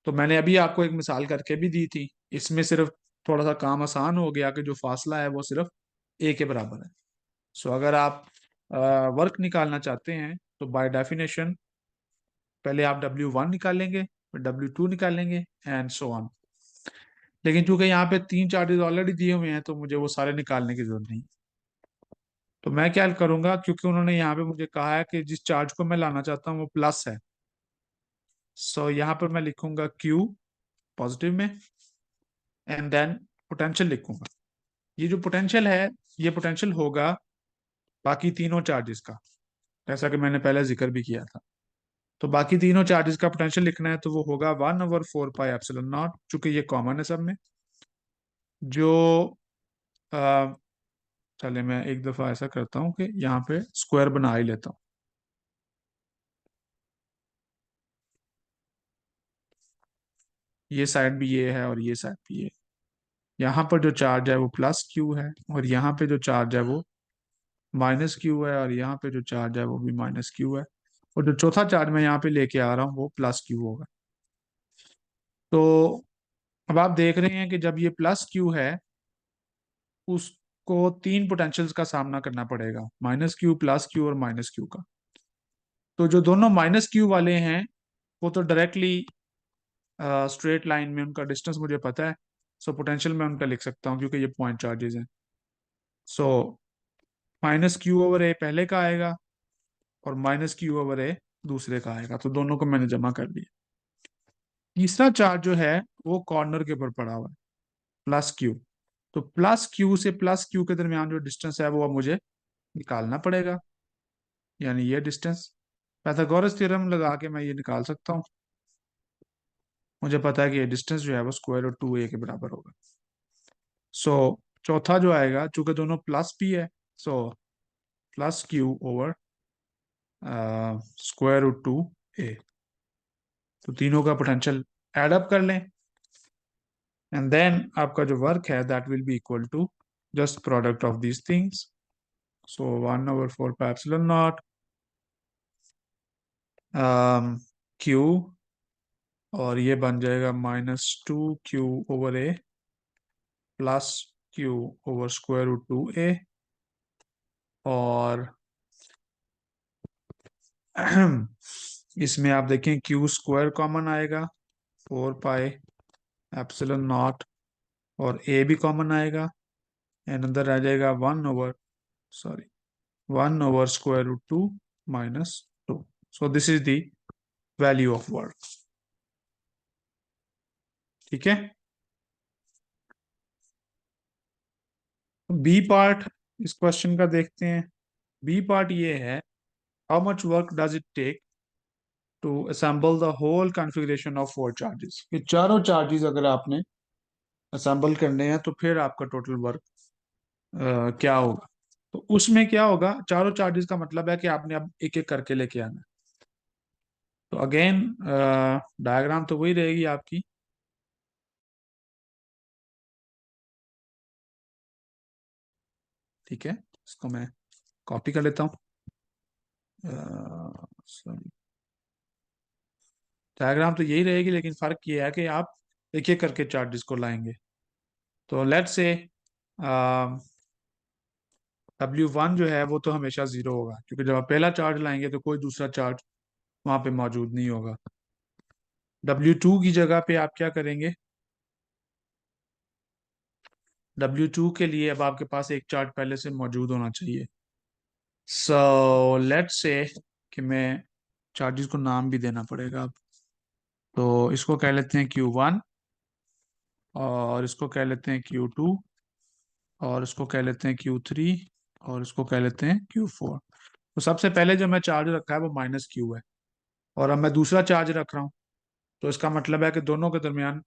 तो मैंने अभी आपको एक मिसाल करके भी दी थी, इसमें सिर्फ थोड़ा सा काम आसान हो गया कि जो फासला है वो सिर्फ ए के बराबर है। सो अगर आप वर्क निकालना चाहते हैं तो बाय डेफिनेशन पहले आप W1 निकालेंगे, फिर W2 निकालेंगे, एंड सो ऑन। लेकिन चूंकि यहाँ पे तीन चार्जेस ऑलरेडी दिए हुए हैं तो मुझे वो सारे निकालने की जरूरत नहीं। तो मैं क्या करूंगा, क्योंकि उन्होंने यहाँ पे मुझे कहा है कि जिस चार्ज को मैं लाना चाहता हूँ वो प्लस है, सो यहाँ पर मैं लिखूंगा Q पॉजिटिव में, एंड देन पोटेंशियल लिखूंगा। ये जो पोटेंशियल है, ये पोटेंशियल होगा बाकी तीनों चार्जेस का, जैसा कि मैंने पहले जिक्र भी किया था। तो बाकी तीनों चार्जेस का पोटेंशियल लिखना है तो वो होगा 1/4 पाई एप्सिलॉन नॉट, चूंकि ये कॉमन है सब में। जो आ, चले मैं एक दफा ऐसा करता हूँ कि यहाँ पे स्क्वायर बना ही लेता हूँ। ये साइड भी ये है और ये साइड भी ये। यहाँ पर जो चार्ज है वो प्लस क्यू है, और यहाँ पे जो चार्ज है वो माइनस क्यू है, और यहाँ पे जो चार्ज है वो भी माइनस क्यू है, और जो चौथा चार्ज मैं यहाँ पे लेके आ रहा हूँ वो प्लस क्यू होगा। तो अब आप देख रहे हैं कि जब ये प्लस क्यू है, उसको तीन पोटेंशियल्स का सामना करना पड़ेगा, माइनस क्यू, प्लस क्यू और माइनस क्यू का। तो जो दोनों माइनस क्यू वाले हैं वो तो डायरेक्टली स्ट्रेट लाइन में उनका डिस्टेंस मुझे पता है, सो पोटेंशियल मैं उनका लिख सकता हूँ क्योंकि ये पॉइंट चार्जेस हैं। सो माइनस क्यू ओवर ए पहले का आएगा और माइनस क्यू ओवर ए दूसरे का आएगा, तो दोनों को मैंने जमा कर दिया। तीसरा चार्ज जो है वो कॉर्नर के ऊपर पड़ा हुआ है, प्लस क्यू। तो प्लस क्यू से प्लस क्यू के दरमियान जो डिस्टेंस है वो अब मुझे निकालना पड़ेगा, यानी ये डिस्टेंस। पाइथागोरस थ्योरम लगा के मैं ये निकाल सकता हूँ। मुझे पता है कि ये डिस्टेंस जो है वो स्क्वायर रूट 2a के बराबर होगा। सो चौथा जो आएगा, चूंकि दोनों प्लस भी है, so plus Q over square root 2 A. तो तीनों का पोटेंशियल एड अप कर लें, एंड देन आपका जो वर्क है that will be equal to just product of these things. So 1/4 pi epsilon naught Q, और ये बन जाएगा -2 Q/A प्लस Q/√2A। और इसमें आप देखें Q² कॉमन आएगा, 4 पाई एप्सिलॉन नॉट, और ए भी कॉमन आएगा, एंड अंदर आ जाएगा 1/√2 -2। सो this is the value of work. ठीक है। बी पार्ट इस क्वेश्चन का देखते हैं। बी पार्ट ये है, how much work does it take to assemble the whole configuration of 4 charges. ये चारों चार्जेस अगर आपने असेंबल करने हैं तो फिर आपका टोटल वर्क क्या होगा। तो उसमें क्या होगा, चारों चार्जेस का मतलब है कि आपने अब एक एक करके लेके आना है। तो अगेन डायग्राम तो वही रहेगी आपकी। ठीक है, इसको मैं कॉपी कर लेता हूँ। सॉरी, डायग्राम तो यही रहेगी, लेकिन फर्क ये है कि आप एक एक करके चार्जेस को लाएंगे। तो लेट्स से W1 जो है वो तो हमेशा जीरो होगा, क्योंकि जब आप पहला चार्ज लाएंगे तो कोई दूसरा चार्ज वहां पे मौजूद नहीं होगा। W2 की जगह पे आप क्या करेंगे, W2 के लिए अब आपके पास एक चार्ज पहले से मौजूद होना चाहिए। सो लेट्स से कि मैं चार्जेस को नाम भी देना पड़ेगा अब। तो इसको कह लेते हैं Q1, और इसको कह लेते हैं Q2, और इसको कह लेते हैं Q3, और इसको कह लेते हैं Q4। तो सबसे पहले जो मैं चार्ज रखा है वो -Q है, और अब मैं दूसरा चार्ज रख रहा हूँ। तो इसका मतलब है कि दोनों के दरमियान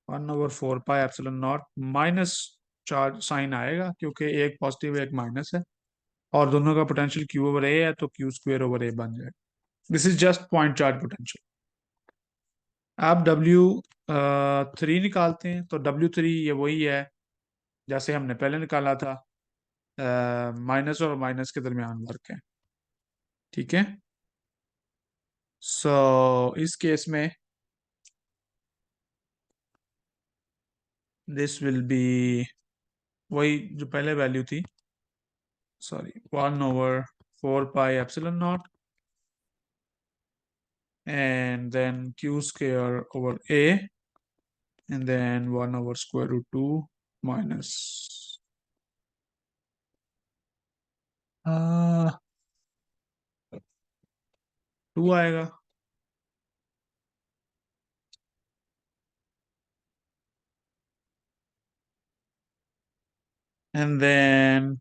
1/4 pi epsilon naught minus charge sign आएगा, क्योंकि एक पॉजिटिव एक माइनस है, और दोनों का पोटेंशियल Q/A है, तो Q²/A बन जाएगा। This is just point charge potential. आप W3 निकालते हैं, तो W3 ये वही है जैसे हमने पहले निकाला था, माइनस और माइनस के दरमियान वर्क है। ठीक है। इस केस में दिस विल बी वही जो पहले वैल्यू थी, sorry, 1/4 pi epsilon not, and then Q²/A, and then 1/√2 minus 2 आएगा। एंड देन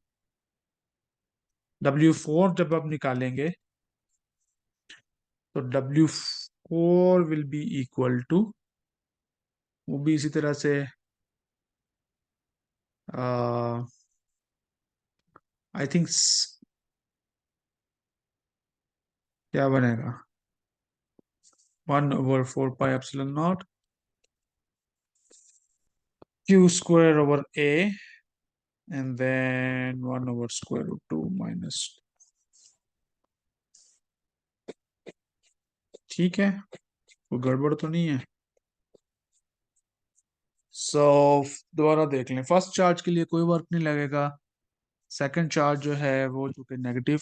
W4 जब आप निकालेंगे तो W4 will be equal to, वो भी इसी तरह से आई थिंक क्या बनेगा, 1/4 pi epsilon not Q²/A, and then 1/√2 minus। ठीक है, कोई गड़बड़ तो नहीं है। सो दोबारा देख लें, फर्स्ट चार्ज के लिए कोई वर्क नहीं लगेगा। सेकंड चार्ज जो है वो चूंकि नेगेटिव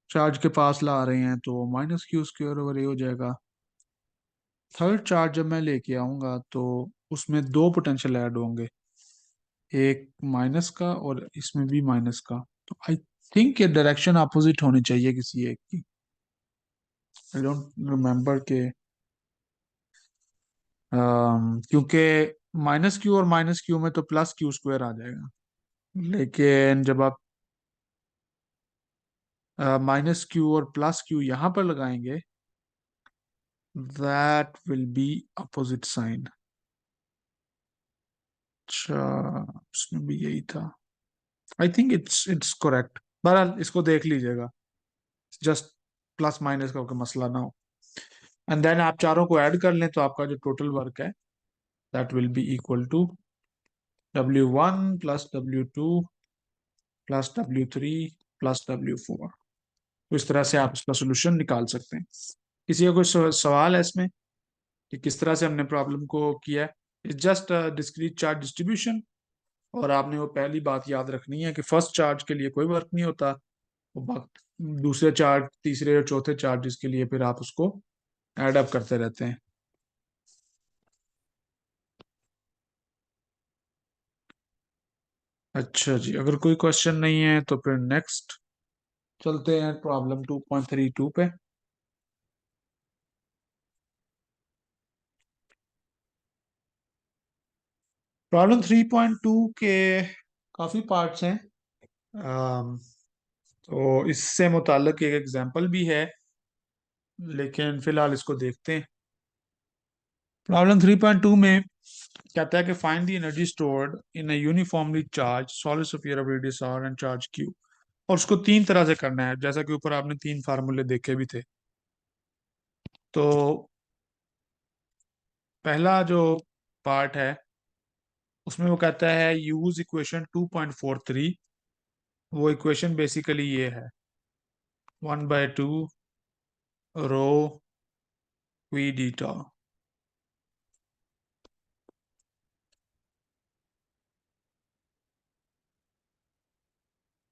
चार्ज के पास ला रहे हैं तो -Q²/A हो जाएगा। थर्ड चार्ज जब मैं लेके आऊंगा तो उसमें दो पोटेंशियल ऐड होंगे, एक माइनस का और इसमें भी माइनस का। तो आई थिंक ये डायरेक्शन अपोजिट होनी चाहिए किसी एक की। आई डोंट रिमेम्बर के क्योंकि -Q और -Q में तो +Q² आ जाएगा, लेकिन जब आप -Q और +Q यहाँ पर लगाएंगे, that will be opposite sign. अच्छा, उसमें भी यही था। I think it's it's correct. बहरहाल इसको देख लीजिएगा। जस्ट प्लस माइनस का कोई मसला ना हो। एंड देन आप चारों को ऐड कर लें तो आपका जो टोटल वर्क है that will be equal to W1 plus W2 plus W3 plus W4। तो इस तरह से आप इसका सोल्यूशन निकाल सकते हैं। किसी का कोई सवाल है इसमें कि किस तरह से हमने प्रॉब्लम को किया है? It's just discrete charge distribution. और आपने वो पहली बात याद रखनी है कि फर्स्ट चार्ज के लिए कोई वर्क नहीं होता, वो दूसरे चार्ज, तीसरे और चौथे चार्जेस के लिए फिर आप उसको ऐड अप करते रहते हैं। अच्छा जी, अगर कोई क्वेश्चन नहीं है तो फिर नेक्स्ट चलते हैं प्रॉब्लम 2.32 पे। प्रॉब्लम 3.2 के काफी पार्ट्स हैं। तो इससे मुताल्लिक एक एग्जांपल भी है, लेकिन फिलहाल इसको देखते हैं। प्रॉब्लम 3.2 में कहता है कि find the energy stored in a uniformly charge solid sphere of radius r and charge q। और उसको तीन तरह से करना है, जैसा कि ऊपर आपने तीन फार्मूले देखे भी थे। तो पहला जो पार्ट है उसमें वो कहता है यूज इक्वेशन 2.43। वो इक्वेशन बेसिकली ये है 1/2 rho v d tau.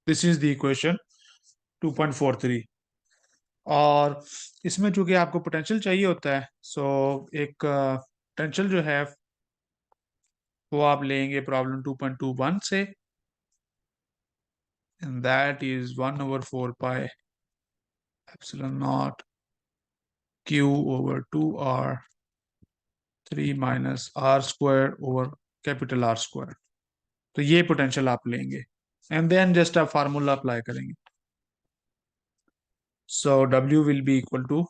This is the equation 2.43। और इसमें चूंकि आपको पोटेंशियल चाहिए होता है, सो एक पोटेंशियल जो है वो आप लेंगे प्रॉब्लम 2.21 से, and that is 1/4 pi epsilon naught Q over 2r 3 - r² over capital R²। तो ये पोटेंशियल आप लेंगे एंड देन जस्ट आप फार्मूला अप्लाई करेंगे। So W will be equal to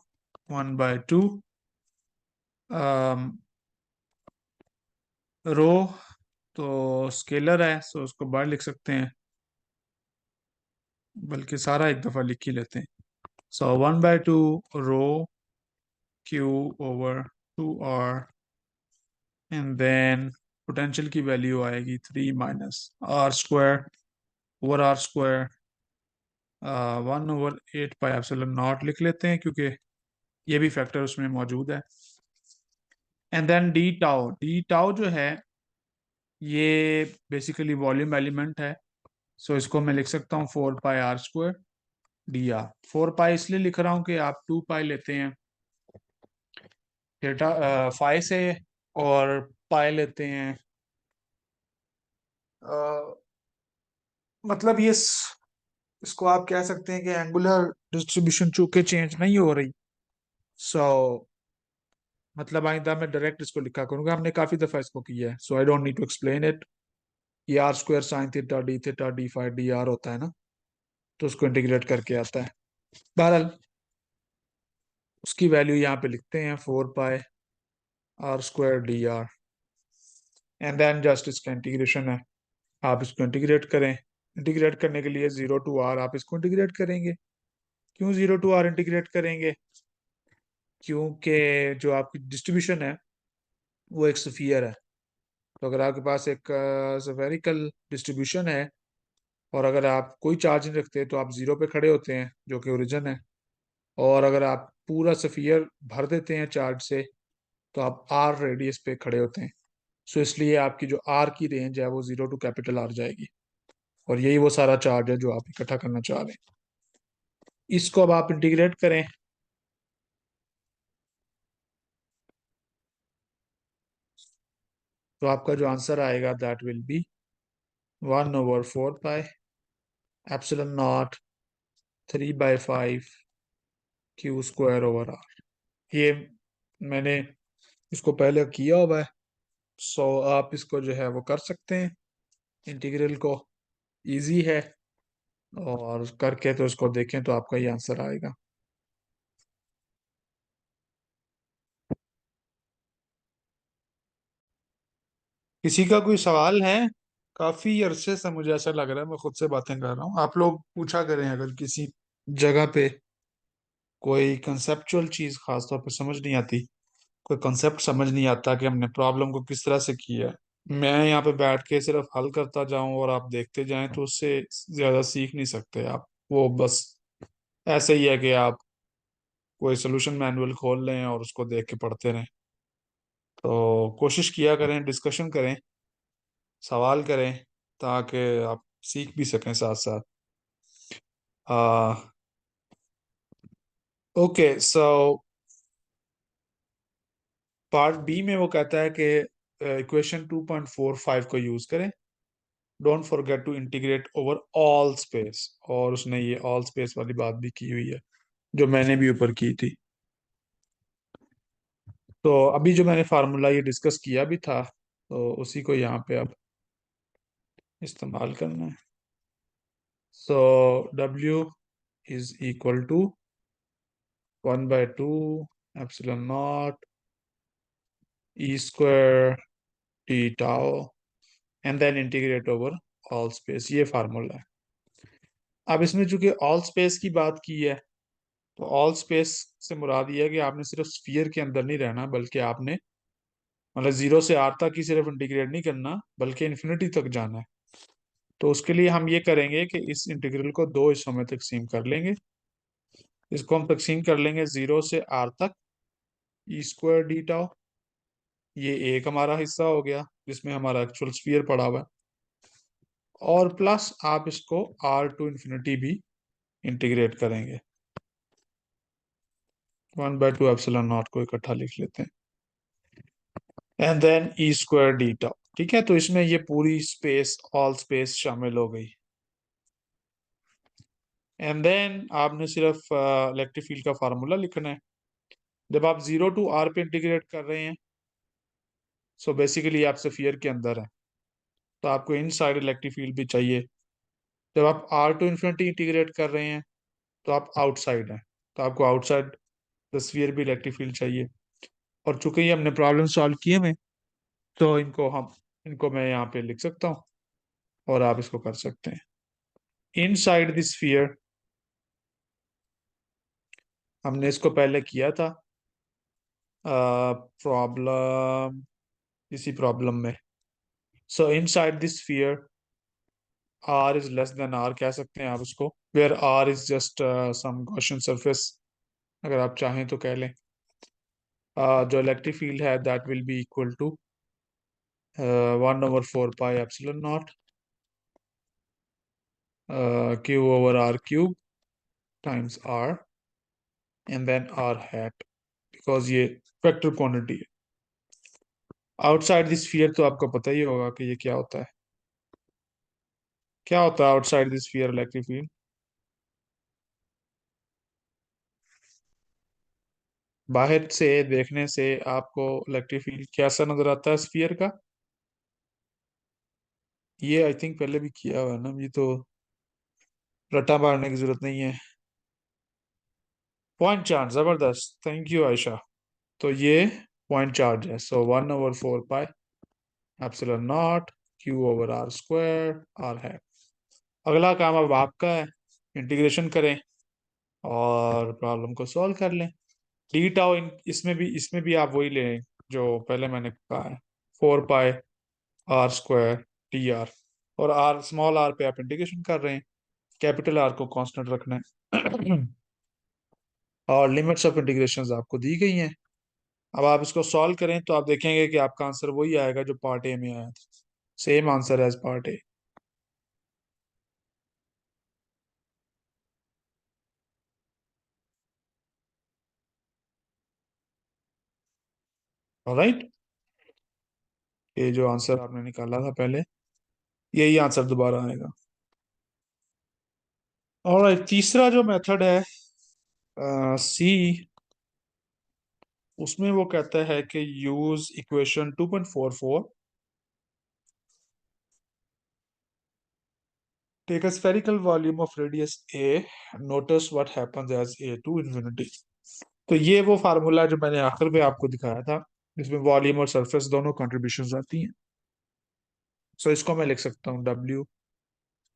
1/2 rho, तो स्केलर है सो उसको बाहर लिख सकते हैं, बल्कि सारा एक दफा लिख ही लेते हैं। So 1/2 rho q over 2r and then potential की वैल्यू आएगी 3 - r² over R²। 1/8 pi epsilon not लिख लेते हैं क्योंकि ये भी फैक्टर उसमें मौजूद है। एंड देन डी टाउ जो है ये बेसिकली वॉल्यूम एलिमेंट है। सो इसको मैं लिख सकता हूँ 4 πr² dr। 4 पाई इसलिए लिख रहा हूँ कि आप 2 पाई लेते हैं थीटा फाइ से, और पाई लेते हैं अ, मतलब इसको आप कह सकते हैं कि एंगुलर डिस्ट्रीब्यूशन चूंकि चेंज नहीं हो रही। सो मतलब आइंदा मैं डायरेक्ट इसको लिखा करूंगा, हमने काफी दफा इसको किया है, so I don't need to explain it. ये r² sin θ d θ d phi dr होता है ना, तो उसको इंटीग्रेट करके आता है। बहरहाल उसकी वैल्यू यहाँ पे लिखते हैं 4 π r² dr। And then just इसका इंटीग्रेशन है, आप इसको इंटीग्रेट करें। इंटीग्रेट करने के लिए 0 to r आप इसको इंटीग्रेट करेंगे। क्यों 0 to r इंटीग्रेट करेंगे? क्योंकि जो आपकी डिस्ट्रीब्यूशन है वो एक स्फीयर है। तो अगर आपके पास एक स्फेरिकल डिस्ट्रीब्यूशन है और अगर आप कोई चार्ज नहीं रखते तो आप जीरो पे खड़े होते हैं जो कि ओरिजिन है। और अगर आप पूरा स्फीयर भर देते हैं चार्ज से तो आप आर रेडियस पे खड़े होते हैं। सो इसलिए आपकी जो आर की रेंज है वो 0 to R जाएगी। और यही वो सारा चार्ज है जो आप इकट्ठा करना चाह रहे हैं। इसको अब आप इंटीग्रेट करें तो आपका जो आंसर आएगा that will be 1/4 pi epsilon not 3/5 Q² over R। ये मैंने इसको पहले किया हुआ है, सो आप इसको जो है वो कर सकते हैं इंटीग्रल को, इजी है। और करके तो इसको देखें तो आपका ये आंसर आएगा। किसी का कोई सवाल है? काफी अरसे से मुझे ऐसा लग रहा है मैं खुद से बातें कर रहा हूँ, आप लोग पूछा करें अगर किसी जगह पे कोई कंसेप्चुअल चीज खास तौर पे समझ नहीं आती, कोई कंसेप्ट समझ नहीं आता कि हमने प्रॉब्लम को किस तरह से किया है। मैं यहाँ पे बैठ के सिर्फ हल करता जाऊं और आप देखते जाएं तो उससे ज्यादा सीख नहीं सकते आप। वो बस ऐसे ही है कि आप कोई सोल्यूशन मैनुअल खोल लें और उसको देख के पढ़ते रहें। तो कोशिश किया करें, डिस्कशन करें, सवाल करें, ताकि आप सीख भी सकें साथ साथ। ओके, सो पार्ट बी में वो कहता है कि इक्वेशन 2.45 को यूज करें। Don't forget to integrate over all space, और उसने ये ऑल स्पेस वाली बात भी की हुई है जो मैंने भी ऊपर की थी। तो अभी जो मैंने फार्मूला ये डिस्कस किया भी था, तो उसी को यहाँ पे अब इस्तेमाल करना है। So W is equal to 1/2 epsilon naught E square D tau and then integrate over all space, ये फार्मूला है। अब इसमें चूंकि ऑल स्पेस की बात की है, तो ऑल स्पेस से मुराद ये है कि आपने सिर्फ स्फीयर के अंदर नहीं रहना, बल्कि आपने मतलब 0 से R तक ही सिर्फ इंटीग्रेट नहीं करना, बल्कि इन्फिनिटी तक जाना है। तो उसके लिए हम ये करेंगे कि इस इंटीग्रल को दो हिस्सों में तकसीम कर लेंगे। इसको हम तकसीम कर लेंगे 0 से R तक ई स्क्वायर डी टाउ, ये एक हमारा हिस्सा हो गया जिसमें हमारा एक्चुअल स्फीयर पड़ा हुआ है, और प्लस आप इसको R टू इन्फिनिटी भी इंटीग्रेट करेंगे। 1/2 एप्सिलॉन नॉट को इकट्ठा लिख लेते हैं, and then E square D tau. ठीक है, तो इसमें ये पूरी स्पेस, ऑल स्पेस शामिल हो गई। एंड देन आपने सिर्फ इलेक्ट्रिक फील्ड का फार्मूला लिखना है। जब आप 0 टू R पे इंटीग्रेट कर रहे हैं, सो बेसिकली आप स्फीयर के अंदर है, तो आपको इन साइड इलेक्ट्रिक फील्ड भी चाहिए। जब आप R टू इन्फिनिटी इंटीग्रेट कर रहे हैं, तो आप आउटसाइड हैं, तो आपको आउटसाइड द स्फीयर भी इलेक्ट्रिक फील्ड चाहिए। और चूंकि ये हमने प्रॉब्लम सॉल्व किए में, तो इनको मैं यहाँ पे लिख सकता हूँ और आप इसको कर सकते हैं। इन साइड द स्फीयर, हमने इसको पहले किया था प्रॉब्लम, इसी प्रॉब्लम में। So inside this sphere R is less than R कह सकते हैं आप उसको, where R is just some Gaussian surface, अगर आप चाहें तो कह लें। जो इलेक्ट्रिक फील्ड है that will be equal to 1/4 pi epsilon naught Q/R³ times R and then R hat, because ये वेक्टर क्वांटिटी है। आउटसाइड दिस स्फीयर तो आपको पता ही होगा कि ये क्या होता है। क्या होता है outside this sphere electric field? बाहर से देखने से आपको इलेक्ट्रिक फील्ड कैसा नजर आता है स्फीयर का? ये आई थिंक पहले भी किया हुआ है ना, ये तो रट्टा मारने की जरूरत नहीं है। पॉइंट चार्ज, जबरदस्त, थैंक यू आयशा। तो ये पॉइंट चार्ज है, so 1/4 pi epsilon not Q/R², R है। अगला काम अब आपका है, इंटीग्रेशन करें और प्रॉब्लम को सॉल्व कर लें। डी टाउ इसमें भी आप वही लें जो पहले मैंने कहा है, 4 पाई R² TR, और आर, स्मॉल आर पे आप इंटीग्रेशन कर रहे हैं, कैपिटल आर को कांस्टेंट रखना है। और लिमिट्स ऑफ इंटीग्रेशंस आपको दी गई हैं। अब आप इसको सॉल्व करें तो आप देखेंगे कि आपका आंसर वही आएगा जो पार्ट ए में आया था, same answer as part A. Alright, ये जो आंसर आपने निकाला था पहले, यही आंसर दोबारा आएगा। ऑलराइट, तीसरा जो मेथड है सी, उसमें वो कहता है कि use equation 2.44, take a spherical volume of radius A, notice what happens as A to infinity. तो ये वो फार्मूला जो मैंने आखिर में आपको दिखाया था, इसमें वॉल्यूम और सरफेस दोनों कंट्रीब्यूशंस आती हैं। सो इसको मैं लिख सकता हूँ W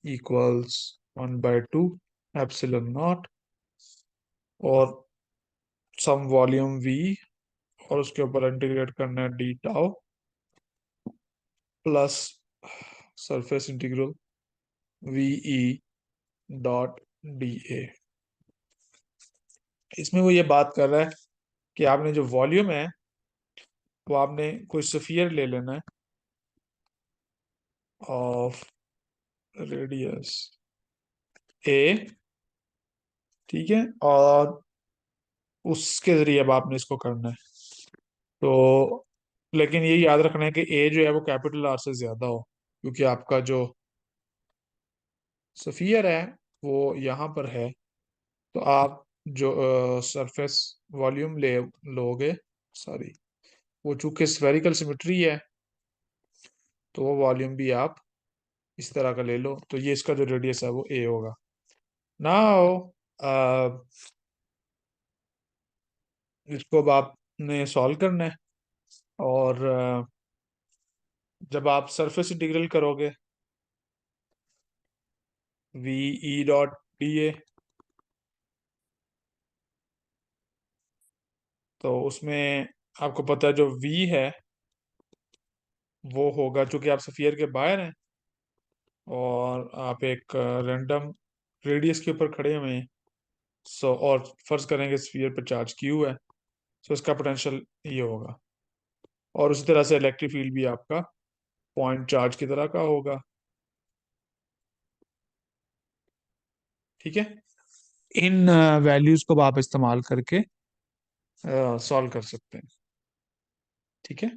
इक्वल्स 1/2 एप्सिलॉन नॉट, और सम वॉल्यूम वी, और उसके ऊपर इंटीग्रेट करना है D tau plus surface integral we E dot D ए। इसमें वो ये बात कर रहा है कि आपने जो वॉल्यूम है वो आपने कोई स्फीयर ले लेना है ऑफ रेडियस ए, ठीक है, और उसके जरिए अब आपने इसको करना है। तो लेकिन ये याद रखना है कि ए जो है वो कैपिटल आर से ज्यादा हो, क्योंकि आपका जो स्फीयर है वो यहाँ पर है। तो आप जो सरफेस वॉल्यूम ले लोगे, सॉरी, वो चूंकि स्फेरिकल सिमेट्री है तो वो वॉल्यूम भी आप इस तरह का ले लो। तो ये इसका जो रेडियस है वो ए होगा। नाउ इसको अब आपने सॉल्व करना है, और जब आप सरफेस इंटीग्रल करोगे we E dot D A, तो उसमें आपको पता है जो वी है वो होगा, चूंकि आप स्फीयर के बाहर हैं और आप एक रैंडम रेडियस के ऊपर खड़े हुए हैं। सो और फर्ज करेंगे स्फीयर पर चार्ज क्यू है, सो इसका पोटेंशियल ये होगा। और उसी तरह से इलेक्ट्रिक फील्ड भी आपका पॉइंट चार्ज की तरह का होगा। ठीक है, इन वैल्यूज को आप इस्तेमाल करके सॉल्व कर सकते हैं। ठीक है,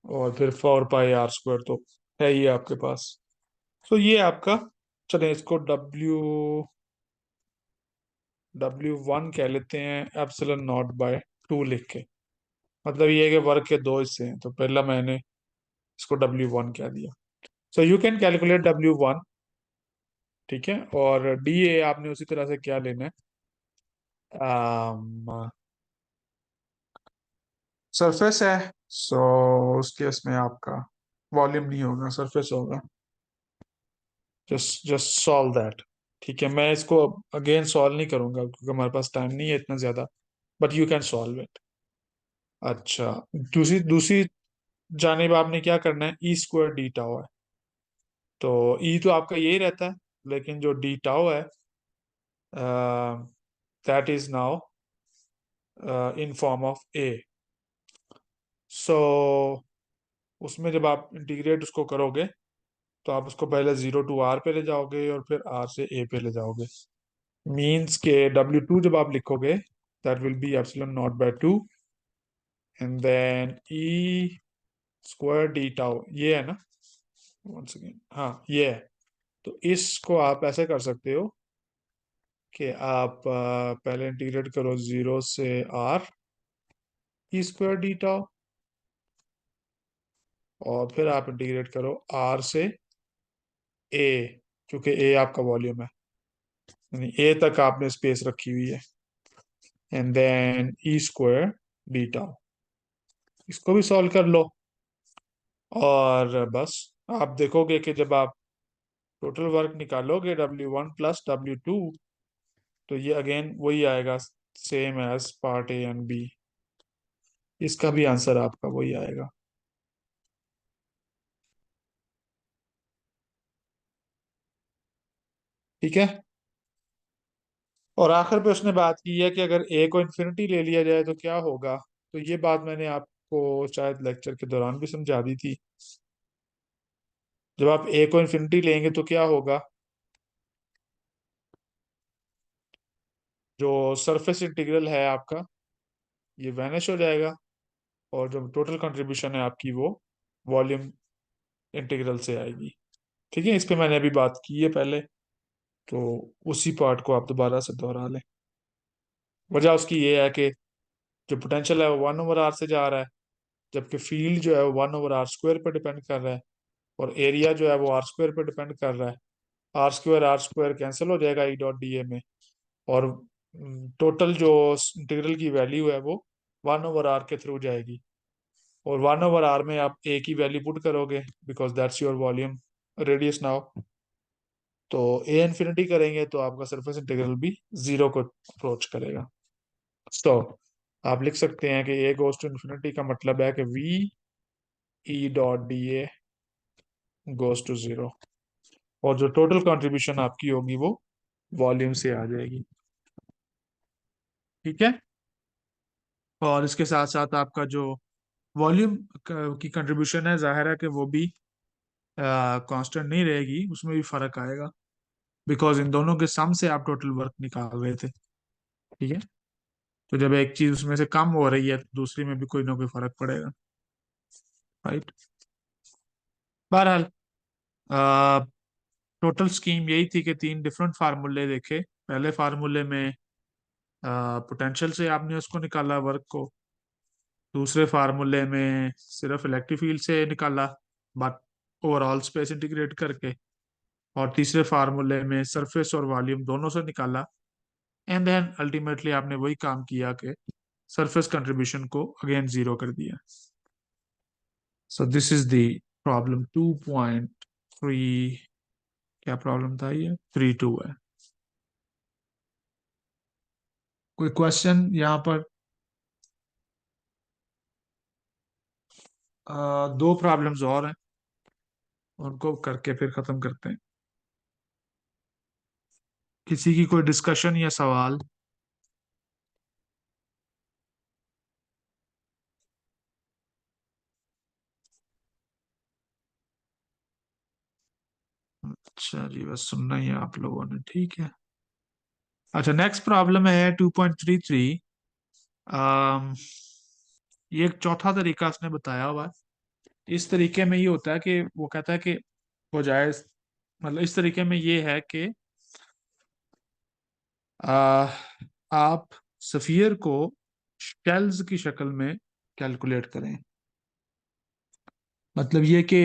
और फिर 4 पाई r² तो है ही आपके पास। तो ये आपका, चलें इसको W1 कह लेते हैं, एप्सिलॉन नॉट बाय 2 लिख के। मतलब ये है कि वर्क के दो हिस्से हैं, तो पहला मैंने इसको W1 कह दिया। So you can calculate W1। ठीक है, और डी ए आपने उसी तरह से क्या लेना है, सरफेस है। सो उस केस में आपका वॉल्यूम नहीं होगा, सरफेस होगा। Just just solve that. ठीक है, मैं इसको अगेन सॉल्व नहीं करूंगा क्योंकि हमारे पास टाइम नहीं है इतना ज्यादा, but you can solve it. अच्छा, दूसरी दूसरी जानिब आपने क्या करना है, ई स्क्वायर डी टाउ है। तो ई तो आपका यही रहता है, लेकिन जो डी टाउ है that is now in form of a. So उसमें जब आप इंटीग्रेट उसको करोगे तो आप उसको पहले 0 to r पे ले जाओगे और फिर r से a पे ले जाओगे। मीन्स के W2 जब आप लिखोगे that will be epsilon naught by 2, and then E square D tau, ये है ना, once again, हाँ ये है। तो इसको आप ऐसे कर सकते हो कि आप पहले इंटीग्रेट करो 0 से r ई स्क्वायर डी टाउ, और फिर आप इंटीग्रेट करो r से a, क्योंकि a आपका वॉल्यूम है, यानी a तक आपने स्पेस रखी हुई है, and then E square D tau. इसको भी सॉल्व कर लो, और बस आप देखोगे कि जब आप टोटल वर्क निकालोगे W1 प्लस W2, तो ये अगेन वही आएगा, same as part A and B. इसका भी आंसर आपका वही आएगा। ठीक है, और आखिर पे उसने बात की है कि अगर ए को इन्फिनिटी ले लिया जाए तो क्या होगा। तो ये बात मैंने आपको शायद लेक्चर के दौरान भी समझा दी थी। जब आप ए को इन्फिनिटी लेंगे तो क्या होगा, जो सरफेस इंटीग्रल है आपका ये वैनिश हो जाएगा, और जो टोटल कंट्रीब्यूशन है आपकी वो वॉल्यूम इंटीग्रल से आएगी। ठीक है, इस पे मैंने अभी बात की है पहले, तो उसी पार्ट को आप दोबारा से दोहरा लें। वजह उसकी ये है कि जो पोटेंशियल है वो 1/r से जा रहा है, जबकि फील्ड जो है वो 1/r² पर डिपेंड कर रहा है, और एरिया जो है वो r² पर डिपेंड कर रहा है। r² कैंसिल हो जाएगा ई डॉट डी ए में, और टोटल जो इंटीग्रल की वैल्यू है वो 1/r के थ्रू जाएगी, और 1/r में आप ए की वैल्यू पुट करोगे because that's your volume radius now. तो ए इन्फिनिटी करेंगे तो आपका सरफेस इंटीग्रल भी जीरो को अप्रोच करेगा। तो आप लिख सकते हैं कि ए गोज टू इन्फिनिटी का मतलब है कि V E dot D A goes to zero, और जो टोटल कंट्रीब्यूशन आपकी होगी वो वॉल्यूम से आ जाएगी। ठीक है। और इसके साथ साथ आपका जो वॉल्यूम की कंट्रीब्यूशन है, जाहिर है कि वो भी कांस्टेंट नहीं रहेगी, उसमें भी फर्क आएगा, बिकॉज इन दोनों के सम से आप टोटल वर्क निकाल रहे थे। ठीक है। तो जब एक चीज उसमें से कम हो रही है तो दूसरी में भी कोई ना कोई फर्क पड़ेगा। राइट। बहरहाल टोटल स्कीम यही थी कि तीन डिफरेंट फार्मूले देखे। पहले फार्मूले में पोटेंशियल से आपने उसको निकाला वर्क को, दूसरे फार्मूले में सिर्फ इलेक्ट्रिक फील्ड से निकाला बट ओवरऑल स्पेस इंटीग्रेट करके, और तीसरे फार्मूले में सरफेस और वॉल्यूम दोनों से निकाला। एंड देन अल्टीमेटली आपने वही काम किया कि सरफेस कंट्रीब्यूशन को अगेन जीरो कर दिया। सो दिस इज द प्रॉब्लम 2.3। क्या प्रॉब्लम था ये? 3.2 है। कोई क्वेश्चन यहाँ पर? दो प्रॉब्लम्स और हैं, उनको करके फिर खत्म करते हैं। किसी की कोई डिस्कशन या सवाल? अच्छा जी, बस सुनना ही है आप लोगों ने, ठीक है। अच्छा, नेक्स्ट प्रॉब्लम है 2.33। अम ये एक चौथा तरीका उसने बताया हुआ है। इस तरीके में ये होता है कि वो कहता है कि बजाय, मतलब इस तरीके में ये है कि आ, आप सफियर को शेल्स की शक्ल में कैलकुलेट करें। मतलब ये कि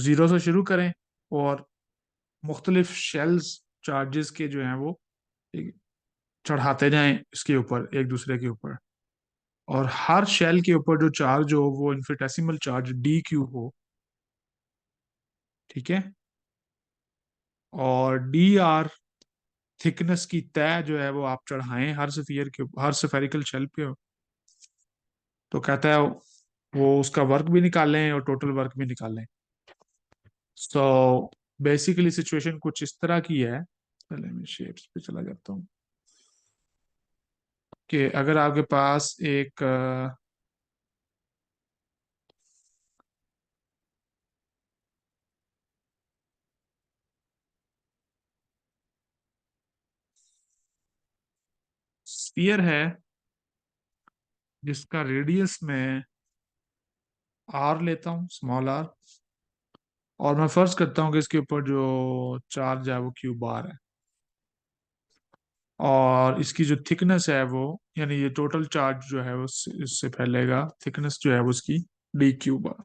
जीरो से शुरू करें और मुख्तलिफ शेल्स चार्जेस के जो हैं वो चढ़ाते जाएं इसके ऊपर, एक दूसरे के ऊपर, और हर शेल के ऊपर जो चार्ज हो वो इन्फिनिटेसिमल चार्ज डी क्यू हो। ठीक है। और डी आर थिकनेस की तय जो है वो आप चढ़ाएं हर सफियर के हर स्फेरिकल शेल पे। तो कहता है वो उसका वर्क भी निकालें और टोटल वर्क भी निकालें। सो बेसिकली सिचुएशन कुछ इस तरह की है। पहले मैं शेप्स पे चला जाता हूँ कि अगर आपके पास एक स्फीयर है जिसका रेडियस में आर लेता हूँ, स्मॉल आर, और मैं फर्ज करता हूँ कि इसके ऊपर जो चार्ज है वो क्यू बार है, और इसकी जो थिकनेस है वो, यानी ये टोटल चार्ज जो है वो इससे फैलेगा, थिकनेस जो है वो उसकी डी क्यू बार।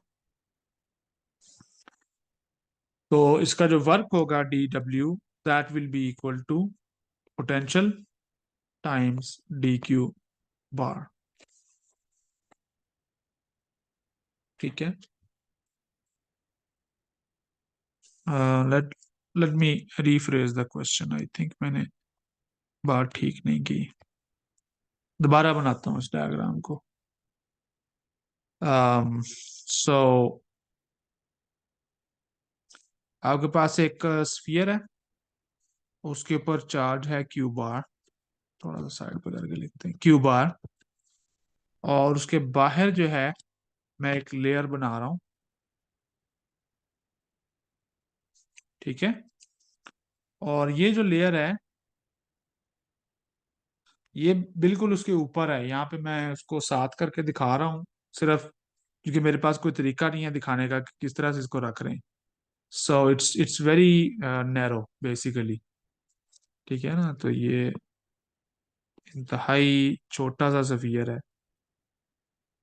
तो इसका जो वर्क होगा D W, that will be equal to potential times D Q bar. ठीक है। Let let me rephrase the question, I think मैंने बात ठीक नहीं की। दोबारा बनाता हूँ इस डायग्राम को। सो आपके पास एक स्फीयर है, उसके ऊपर चार्ज है क्यू बार, थोड़ा सा साइड पर करके लिखते हैं क्यू बार, और उसके बाहर जो है मैं एक लेयर बना रहा हूँ। ठीक है। और ये जो लेयर है ये बिल्कुल उसके ऊपर है, यहाँ पे मैं उसको साथ करके दिखा रहा हूँ सिर्फ, क्योंकि मेरे पास कोई तरीका नहीं है दिखाने का कि किस तरह से इसको रख रहे हैं। So it's very narrow basically. ठीक है ना, तो ये इंतहाई छोटा सा सफियर है,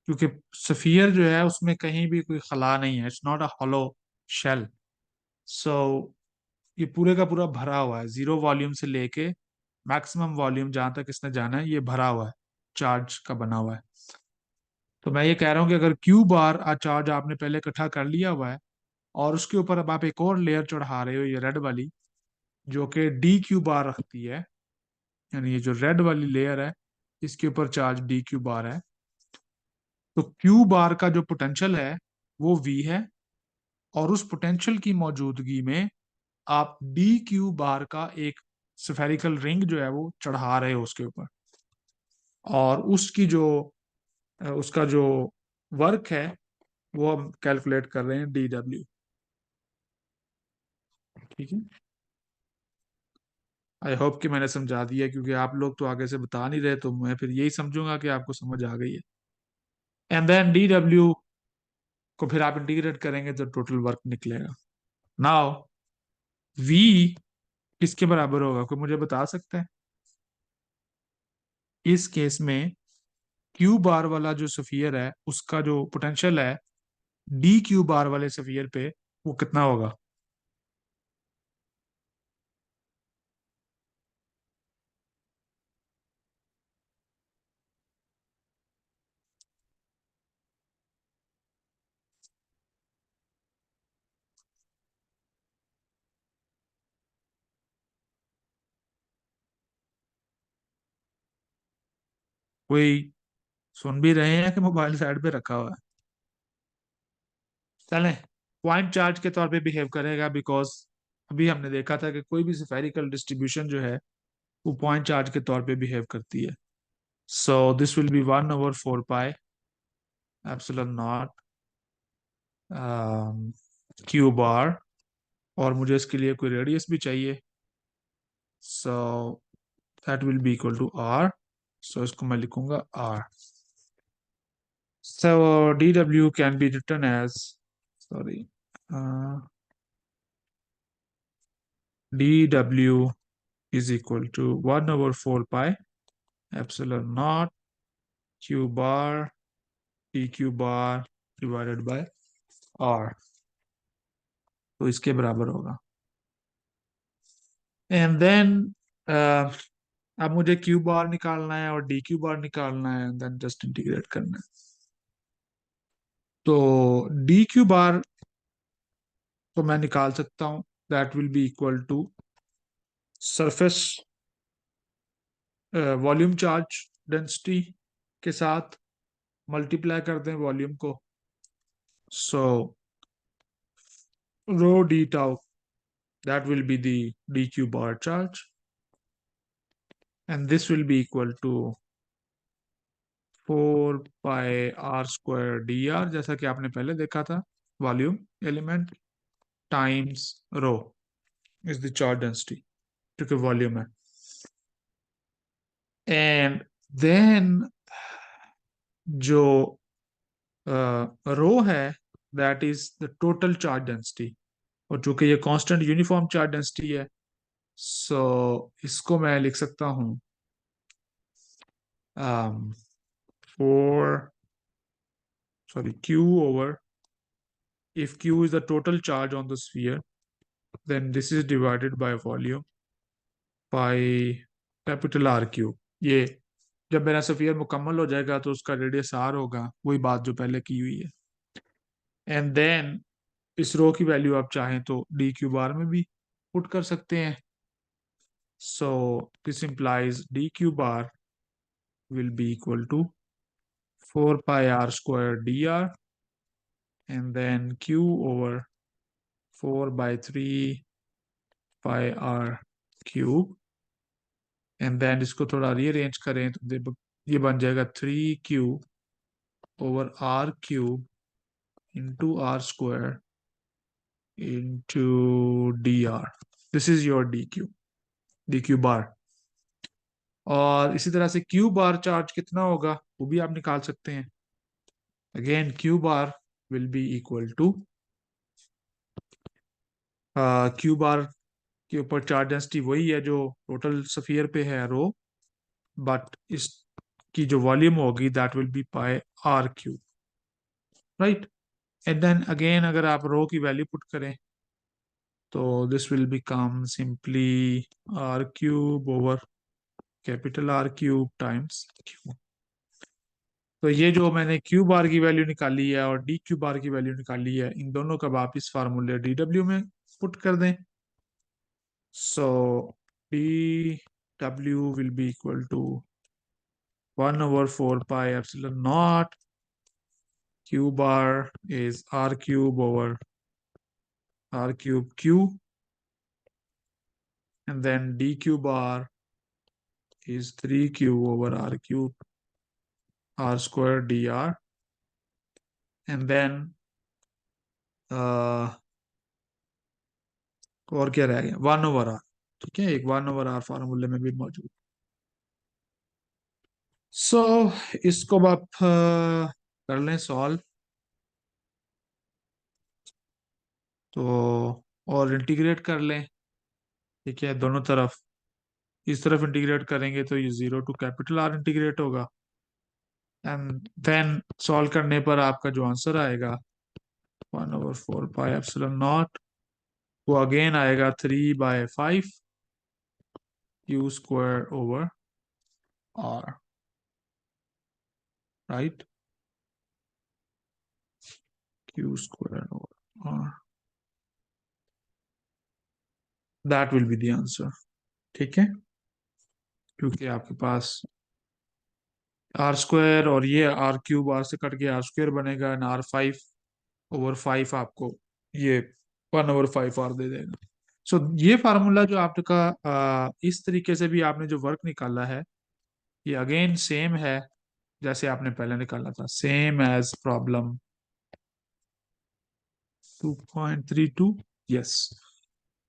क्योंकि सफियर जो है उसमें कहीं भी कोई खला नहीं है, it's not a hollow shell. So ये पूरे का पूरा भरा हुआ है, जीरो वॉल्यूम से लेके मैक्सिमम वॉल्यूम जहां तक इसने जाना है ये भरा हुआ है, चार्ज का बना हुआ है। तो मैं ये कह रहा हूँ कि अगर क्यू बार चार्ज आपने पहले इकट्ठा कर लिया हुआ है, और उसके ऊपर अब आप एक और लेयर चढ़ा रहे हो, ये रेड वाली, जो कि डी क्यू बार रखती है, यानी ये जो रेड वाली लेयर है इसके ऊपर चार्ज डी क्यू बार है। तो क्यू बार का जो पोटेंशियल है वो वी है, और उस पोटेंशियल की मौजूदगी में आप डी क्यू बार का एक स्फेरिकल रिंग जो है वो चढ़ा रहे हो उसके ऊपर, और उसकी जो उसका जो वर्क है वो हम कैलकुलेट कर रहे हैं डी डब्ल्यू। ठीक है, आई होप कि मैंने समझा दिया, क्योंकि आप लोग तो आगे से बता नहीं रहे, तो मैं फिर यही समझूंगा कि आपको समझ आ गई है। एंड देन डी डब्ल्यू को फिर आप इंटीग्रेट करेंगे तो टोटल वर्क निकलेगा। नाउ वी किसके बराबर होगा, कोई मुझे बता सकता है? इस केस में क्यू बार वाला जो सफियर है उसका जो पोटेंशियल है डी क्यू बार वाले सफियर पे वो कितना होगा? कोई सुन भी रहे हैं कि मोबाइल साइड पे रखा हुआ है? चलें, पॉइंट चार्ज के तौर पे बिहेव करेगा, बिकॉज अभी हमने देखा था कि कोई भी स्फेरिकल डिस्ट्रीब्यूशन जो है वो पॉइंट चार्ज के तौर पे बिहेव करती है। So this will be 1/4 pi epsilon naught Q bar, और मुझे इसके लिए कोई रेडियस भी चाहिए, so that will be equal to R. So इसको मैं लिखूंगा R. So D W can be written as, sorry, D W is equal to 1/4 pi epsilon naught q bar dq bar divided by r, तो इसके बराबर होगा। And then अब मुझे Q bar निकालना है और डी क्यू बार निकालना है, देन जस्ट इंटीग्रेट करना है। तो डी क्यू बार तो मैं निकाल सकता हूँ, that will be equal to surface volume charge density के साथ मल्टीप्लाई कर दें वॉल्यूम को। So rho d tau, that will be the dq bar charge, and this will be equal to 4 pi r square dr, जैसा कि आपने पहले देखा था, volume element times rho is the charge density, क्योंकि वॉल्यूम है। And then जो rho है that is the total charge density, और चूंकि ये कांस्टेंट यूनिफॉर्म चार्ज डेंसिटी है, सो इसको मैं लिख सकता हूँ 4, sorry, q over, if q is the total charge on the sphere, then this is divided by volume by capital R cube. ये जब मेरा सफियर मुकम्मल हो जाएगा तो उसका रेडियस आर होगा, वही बात जो पहले की हुई है। एंड देन इस रो की वैल्यू आप चाहें तो डी क्यू बार में भी पुट कर सकते हैं। So this implies D Q bar will be equal to 4 pi r square dr, and then q over 4 by 3 pi r cube, and then इसको थोड़ा रीअरेंज करें तो ये बन जाएगा 3q over R cube into R square into D R. This is your D Q bar. और इसी तरह से क्यू बार चार्ज कितना होगा वो भी आप निकाल सकते हैं। Again Q bar will be equal to, Q bar के ऊपर चार्ज डेंसिटी वही है जो टोटल सफियर पे है रो, बट इसकी जो वॉल्यूम होगी that will be pi R cube, right. And then again अगर आप रो की वैल्यू पुट करें तो this will become simply R cube over capital R cube times Q. तो ये जो मैंने क्यू बार की वैल्यू निकाली है और डी क्यू बार की वैल्यू निकाली है, इन दोनों का आप इस फार्मूले डी डब्ल्यू में पुट कर दें। सो D W will be equal to 1 over 4 pi epsilon naught. Q bar is R cube over R cube Q. And then dq bar is 3q over r cube r square dr. And then और क्या रह गया, 1/r. ठीक है, एक 1/r फार्मूले में भी मौजूद. सो इसको अब आप कर लें सॉल्व. तो और इंटीग्रेट कर लें. ठीक है, दोनों तरफ. इस तरफ इंटीग्रेट करेंगे तो ये 0 टू कैपिटल आर इंटीग्रेट होगा. एंड देन सॉल्व करने पर आपका जो आंसर आएगा 1/4 पाई एप्सिलॉन नॉट, वो अगेन आएगा 3/5 q square over r, right? Q square over r. That will be the answer. ठीक है, क्योंकि आपके पास आर स्क्वायर और ये आर क्यूब आर से कट के आर स्क्वायर बनेगा, एंड R5/5 आपको ये 1/5 आर दे देगा. सो ये फार्मूला जो आपका इस तरीके से भी आपने जो वर्क निकाला है, ये अगेन सेम है जैसे आपने पहले निकाला था. Same as problem 2.32. Yes,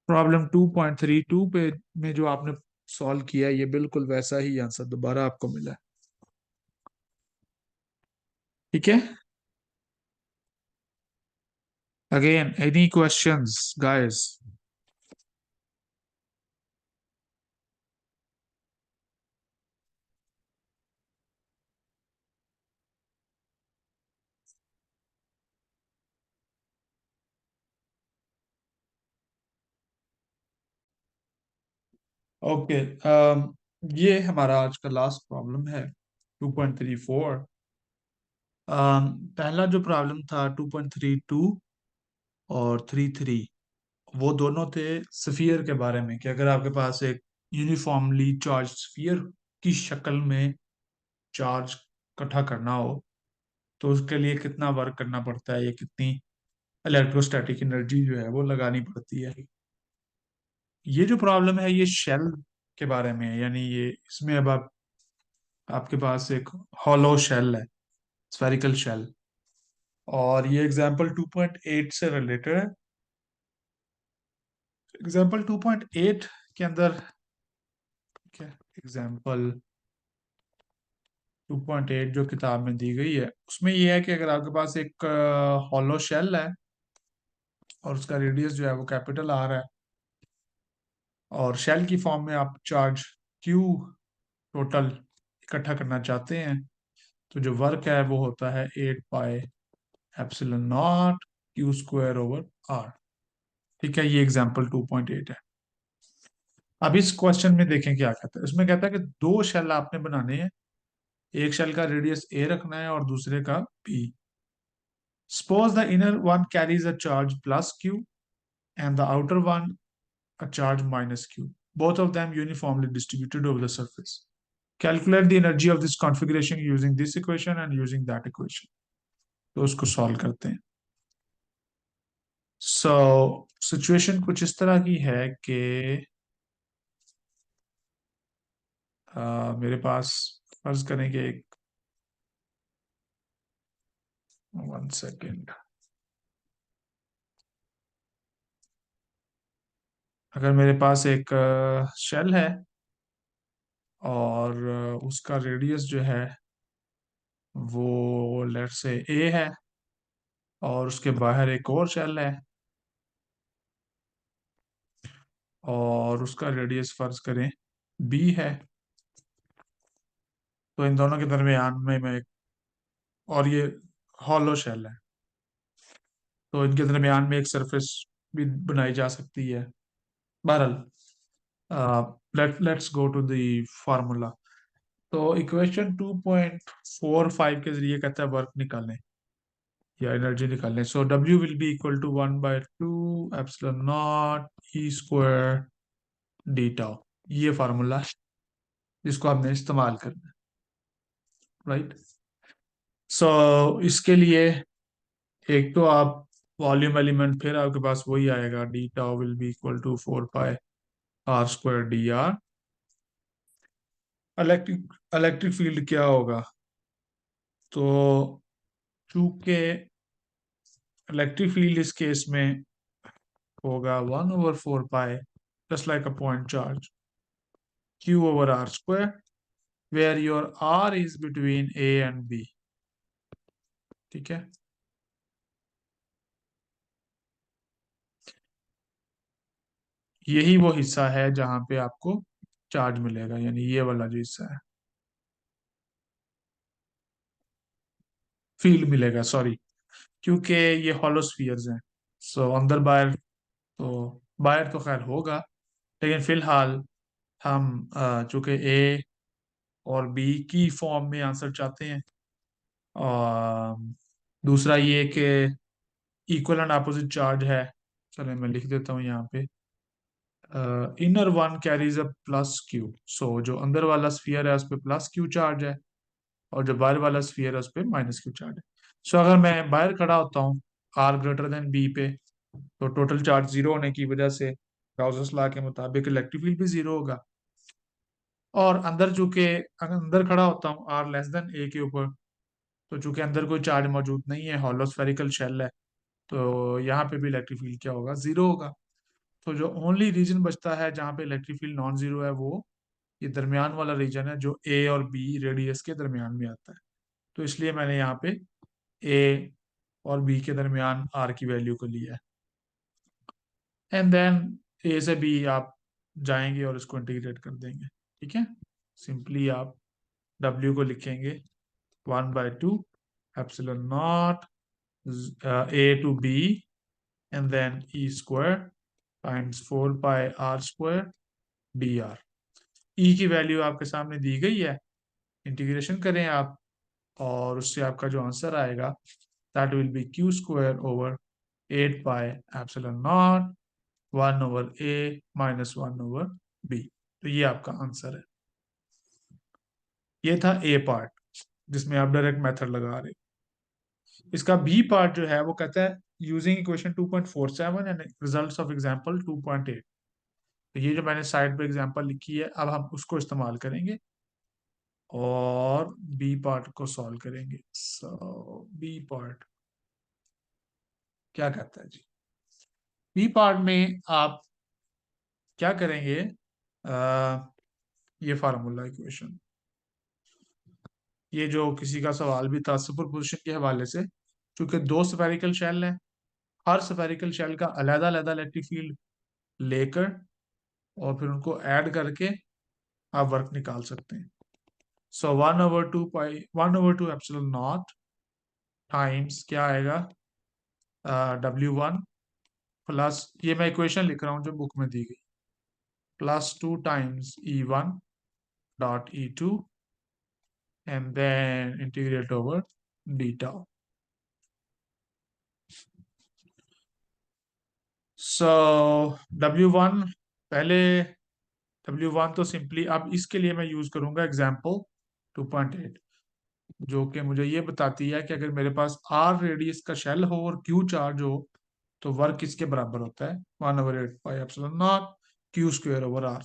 problem 2.32 पे में जो आपने सॉल्व किया, ये बिल्कुल वैसा ही आंसर दोबारा आपको मिला है. ठीक है, again any questions guys? Okay, ये हमारा आज का लास्ट प्रॉब्लम है 2.34. पहला जो प्रॉब्लम था 2.32 और 33, वो दोनों थे स्फीयर के बारे में, कि अगर आपके पास एक यूनिफॉर्मली चार्ज स्फीयर की शक्ल में चार्ज इकट्ठा करना हो तो उसके लिए कितना वर्क करना पड़ता है, या कितनी इलेक्ट्रोस्टैटिक एनर्जी जो है वो लगानी पड़ती है. ये जो प्रॉब्लम है ये शेल के बारे में है, यानी ये इसमें अब आपके पास एक हॉलो शेल है, स्फेरिकल शेल. और ये एग्जांपल 2.8 से रिलेटेड है. एग्जांपल 2.8 के अंदर क्या, एग्जांपल 2.8 जो किताब में दी गई है उसमें ये है कि अगर आपके पास एक हॉलो शेल है और उसका रेडियस जो है वो कैपिटल आर है, और शेल की फॉर्म में आप चार्ज क्यू टोटल इकट्ठा करना चाहते हैं, तो जो वर्क है वो होता है 8 pi epsilon naught Q square over R. ठीक है, ये एग्जांपल 2.8 है. अब इस क्वेश्चन में देखें क्या कहता है. इसमें कहता है कि दो शेल आपने बनाने हैं, एक शेल का रेडियस ए रखना है और दूसरे का B. Suppose the inner one carries a charge plus Q and the outer one a charge minus q, both of them uniformly distributed over the surface. Calculate the energy of this configuration using this equation and using that equation. तो उसको solve करते हैं. So situation कुछ इस तरह की है कि मेरे पास फर्ज करें कि एक 1 सेकेंड, अगर मेरे पास एक शेल है और उसका रेडियस जो है वो लेट से ए है, और उसके बाहर एक और शेल है और उसका रेडियस फर्ज करें बी है, तो इन दोनों के दरमियान में मैं और ये हॉलो शेल है, तो इनके दरमियान में एक सरफेस भी बनाई जा सकती है. बहरहाल let's go to the formula. तो इक्वेशन 2.45 के जरिए कहता है वर्क निकालें या एनर्जी निकालें. So W will be equal to 1/2 epsilon naught E square D tau. ये फार्मूला जिसको आपने इस्तेमाल करना है, राइट। सो इसके लिए एक तो आप वॉल्यूम एलिमेंट, फिर आपके पास वही आएगा, D tau will be equal to 4 pi are square D R. Electric electric field क्या होगा? तो चूंकि इलेक्ट्रिक फील्ड इस केस में होगा 1/4 pi, just like a point charge, Q over R square, where your R is between A and B। ठीक है, यही वो हिस्सा है जहां पे आपको चार्ज मिलेगा, यानी ये वाला जो हिस्सा है, फील्ड मिलेगा, सॉरी, क्योंकि ये हॉलो स्फीयर्स हैं। सो अंदर बाहर, तो बाहर तो खैर होगा, लेकिन फिलहाल हम चूंकि ए और बी की फॉर्म में आंसर चाहते हैं, और दूसरा ये कि इक्वल एंड अपोजिट चार्ज है। चलिए मैं लिख देता हूँ यहाँ पे, inner one carries a plus q. So जो अंदर वाला स्फीयर है उस पर प्लस क्यू चार्ज है, और जो बाहर वाला स्फीयर है उस पर माइनस क्यू चार्ज है। सो अगर मैं बाहर खड़ा होता हूँ आर ग्रेटर देन बी पे, तो टोटल चार्ज जीरो होने की वजह से गाउस लॉ के मुताबिक इलेक्ट्रिक फील्ड भी जीरो होगा। और अंदर चूंकि अंदर खड़ा होता हूँ आर लेस देन ए के ऊपर, तो चूंकि अंदर कोई चार्ज मौजूद नहीं है, हॉलो स्फेरिकल शेल है, तो यहाँ पे भी इलेक्ट्रिक फील्ड क्या होगा? जीरो होगा। तो जो ओनली रीजन बचता है जहाँ पे इलेक्ट्रिक फील्ड नॉन जीरो है, वो ये दरमियान वाला रीजन है जो ए और बी रेडियस के दरमियान में आता है। तो इसलिए मैंने यहाँ पे ए और बी के दरमियान आर की वैल्यू को लिया है। एंड देन ए से बी आप जाएंगे और इसको इंटीग्रेट कर देंगे। ठीक है, सिंपली आप डब्ल्यू को लिखेंगे 1/2 epsilon naught a to b, and then E square times 4 pi are square D r. E की वैल्यू आपके सामने दी गई है, इंटीग्रेशन करें आप, और उससे आपका जो आंसर आएगा that will B Q square over 8 pi epsilon naught 1/a - 1/b। तो ये आपका आंसर है। ये था ए पार्ट, जिसमें आप डायरेक्ट मेथड लगा रहे हो। इसका बी पार्ट जो है वो कहता है using equation 2.47 and results of example 2.8। तो ये जो मैंने साइड पे एग्जांपल लिखी है, अब हम उसको इस्तेमाल करेंगे और बी पार्ट को सॉल्व करेंगे। सो बी पार्ट क्या कहता है जी? बी पार्ट में आप क्या करेंगे? ये फार्मूला इक्वेशन, ये जो किसी का सवाल भी था सुपरपोजिशन के हवाले से, क्योंकि दो स्फेरिकल शेल हैं, हर स्फेरिकल शेल का अलग अलग इलेक्ट्रिक फील्ड लेकर और फिर उनको ऐड करके आप वर्क निकाल सकते हैं। सो 1/2 टाइम्स क्या आएगा? W1 प्लस, ये मैं इक्वेशन लिख रहा हूँ जो बुक में दी गई, +2 times E1 dot E2, and then integrate over D tau. So W1 पहले, W1 तो सिंपली अब इसके लिए मैं यूज करूंगा एग्जाम्पल 2.8, जो कि मुझे ये बताती है कि अगर मेरे पास R रेडियस का शेल हो और Q चार्ज हो, तो वर्क किसके बराबर होता है? 1/8 pi epsilon naught Q square over R.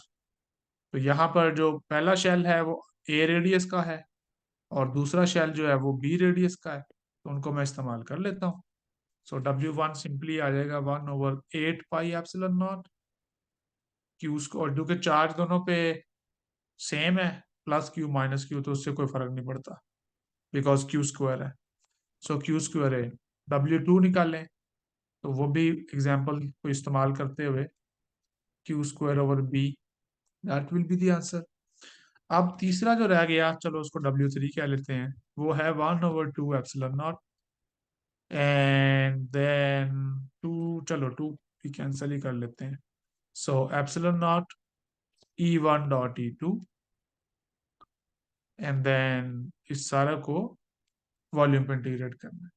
तो यहाँ पर जो पहला शेल है वो ए रेडियस का है, और दूसरा शेल जो है वो बी रेडियस का है, तो उनको मैं इस्तेमाल कर लेता हूँ। सो W1 सिंपली आ जाएगा 1/8 pi epsilon naught Q square, और क्योंकि चार्ज दोनों पे सेम है, प्लस क्यू माइनस क्यू, तो उससे कोई फर्क नहीं पड़ता बिकॉज क्यू स्क्वायर है। सो क्यू स्क्वायर है, W2 निकालें, तो वो भी एग्जाम्पल को इस्तेमाल करते हुए Q square over B, that will be the answer. अब तीसरा जो रह गया, चलो उसको W3 कह लेते हैं, वो है 1/2 epsilon naught, and then two, चलो टू भी कैंसिल ही कर लेते हैं। So epsilon naught E1 dot E2, and then इस सारा को वॉल्यूम पे इंटीग्रेट करना है।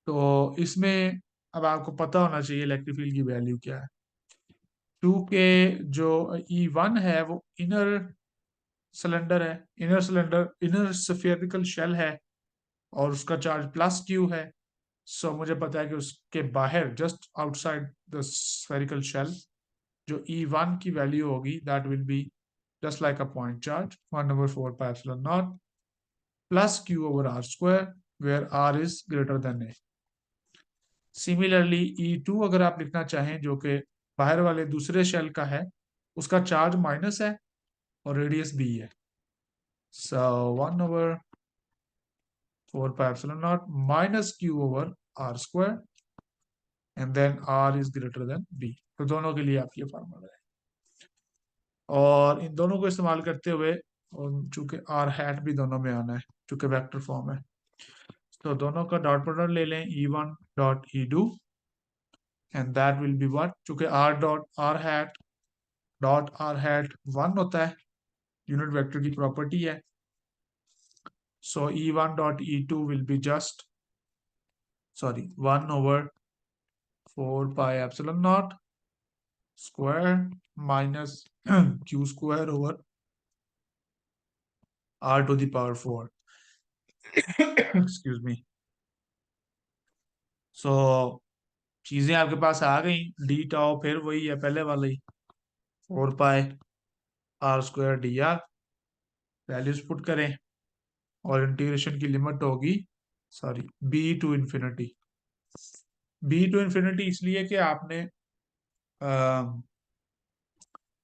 तो इसमें अब आपको पता होना चाहिए इलेक्ट्रिक फील्ड की वैल्यू क्या है। क्योंकि जो E1 है वो इनर सिलेंडर है, इनर स्फेरिकल शेल है, और उसका चार्ज प्लस क्यू है। सो मुझे पता है कि उसके बाहर just outside the spherical shell जो E1 की वैल्यू होगी that will be just like a point charge 1/4 pi epsilon naught plus Q over R square where R is greater than A. Similarly E2 अगर आप लिखना चाहें जो कि बाहर वाले दूसरे शेल का है, उसका चार्ज माइनस है और रेडियस बी है। So 1/4 pi epsilon naught minus Q over R square and then R is greater than B. तो दोनों के लिए आप ये फार्मूला है, और इन दोनों को इस्तेमाल करते हुए, और चूंकि आर हैट भी दोनों में आना है चूंकि वेक्टर फॉर्म है, तो दोनों का डॉट प्रोडक्ट ले लें E1 dot E2 and that will be what, चूंकि आर हैट 1 होता है, यूनिट वेक्टर की प्रॉपर्टी है। So E1 dot E2 will be just, sorry, 1/4 pi epsilon naught square minus q square over R⁴ excuse me. So चीजें आपके पास आ गई, D tau फिर वही है पहले वाला ही, 4 पाई R² dr, वैल्यूज पुट करें और इंटीग्रेशन की लिमिट होगी, सॉरी, बी टू इन्फिनिटी इसलिए कि आपने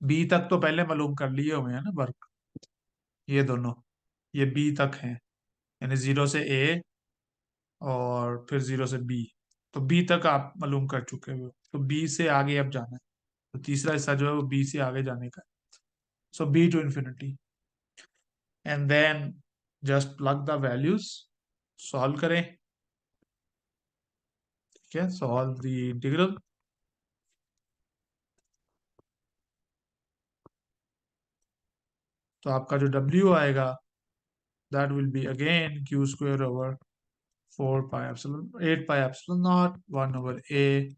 बी तक तो पहले मालूम कर लिए हुए हैं ना वर्क, ये दोनों, ये बी तक हैं, यानी 0 से A और फिर 0 से B, तो बी तक आप मालूम कर चुके हो, तो बी से आगे अब जाना है, तो तीसरा हिस्सा जो है वो बी से आगे जाने का है। So B to infinity and then just plug the values, solve करें, ठीक है, सॉल्व द इंटीग्रल। तो आपका जो W आएगा that will be again Q square over 8 pi epsilon naught 1/A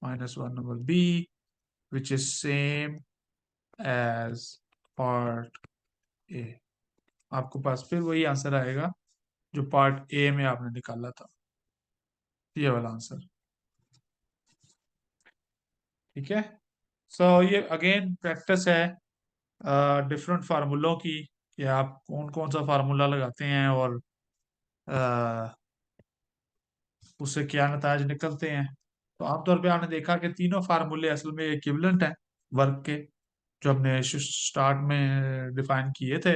minus 1/B which is same as part A. आपको पास फिर वही आंसर आएगा जो पार्ट ए में आपने निकाला था, ये वाला आंसर, ठीक है। सो ये अगेन प्रैक्टिस है डिफरेंट फार्मूलों की, कि आप कौन कौन सा फार्मूला लगाते हैं और अ, उससे क्या नतीजे निकलते हैं। तो आमतौर पे आपने देखा कि तीनों फार्मूले असल में इक्विवेलेंट हैं वर्क के, जो हमने स्टार्ट में डिफाइन किए थे,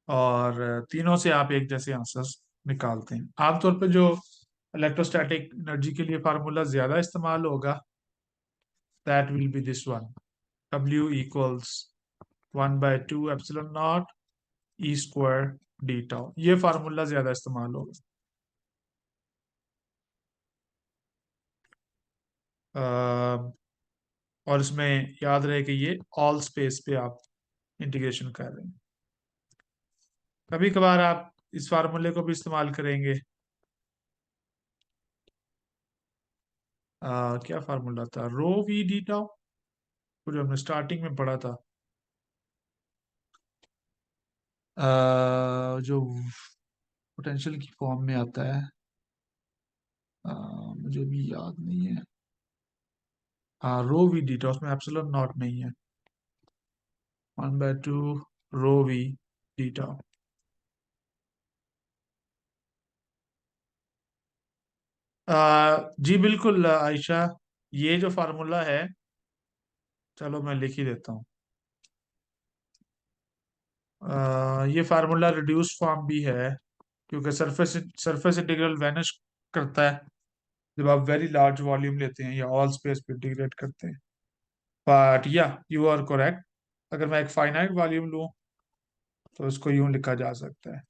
और तीनों से आप एक जैसे आंसर्स निकालते हैं। आमतौर पे जो इलेक्ट्रोस्टैटिक एनर्जी के लिए फार्मूला ज्यादा इस्तेमाल होगा that will B this one, W equals 1/2 epsilon not E² D tau, ये फार्मूला ज्यादा इस्तेमाल होगा। अ, और इसमें याद रहे कि ये ऑल स्पेस पे आप इंटीग्रेशन कर रहे हैं। कभी कभार आप इस फार्मूले को भी इस्तेमाल करेंगे। क्या फार्मूला था, रो वी डी टाउ, जो हमने स्टार्टिंग में पढ़ा था, जो पोटेंशियल की फॉर्म में आता है, मुझे भी याद नहीं है। हाँ, रो वी डी टाउ, उसमें एप्सिलॉन नॉट नहीं है, 1/2 रो वी डी टाउ। जी बिल्कुल आयशा, ये जो फार्मूला है, चलो मैं लिख ही देता हूँ। ये फार्मूला रिड्यूस फॉर्म भी है, क्योंकि सरफेस सरफेस इंटीग्रल वैनिश करता है जब आप वेरी लार्ज वॉल्यूम लेते हैं या ऑल स्पेस पे इंटीग्रेट करते हैं। बट या यू आर करेक्ट, अगर मैं एक फाइनाइट वॉल्यूम लूं तो इसको यूं लिखा जा सकता है,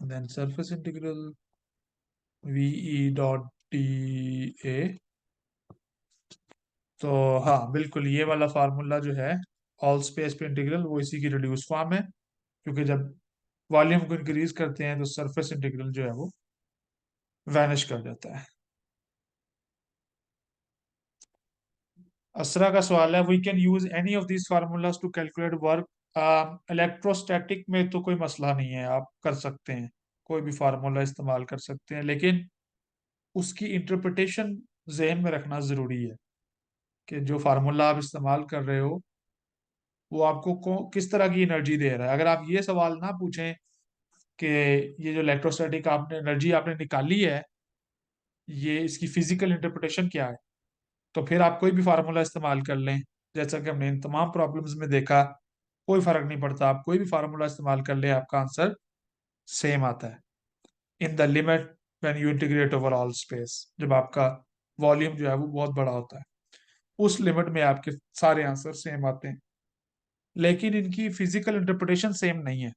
देन सरफेस इंटीग्रल VE.dA। तो हाँ बिल्कुल, ये वाला फार्मूला जो है ऑल स्पेस पे इंटीग्रल, वो इसी की रिड्यूस फॉर्म है, क्योंकि जब वॉल्यूम को इंक्रीज करते हैं तो सरफेस इंटीग्रल जो है वो वैनिश कर जाता है। असरा का सवाल है, we can use any of these formulas to calculate work. Electrostatic में तो कोई मसला नहीं है, आप कर सकते हैं, कोई भी फार्मूला इस्तेमाल कर सकते हैं, लेकिन उसकी इंटरप्रिटेशन जहन में रखना जरूरी है कि जो फार्मूला आप इस्तेमाल कर रहे हो वो आपको किस तरह की एनर्जी दे रहा है। अगर आप ये सवाल ना पूछें कि ये जो इलेक्ट्रोस्टैटिक आपने एनर्जी आपने निकाली है, ये इसकी फिजिकल इंटरप्रिटेशन क्या है, तो फिर आप कोई भी फार्मूला इस्तेमाल कर लें, जैसा कि हमने इन तमाम प्रॉब्लम्स में देखा, कोई फर्क नहीं पड़ता, आप कोई भी फार्मूला इस्तेमाल कर लें आपका आंसर सेम आता है। In the limit when you integrate over all space, जब आपका वॉल्यूम जो है वो बहुत बड़ा होता है, उस लिमिट में आपके सारे आंसर सेम आते हैं, लेकिन इनकी फिजिकल इंटरप्रिटेशन सेम नहीं है।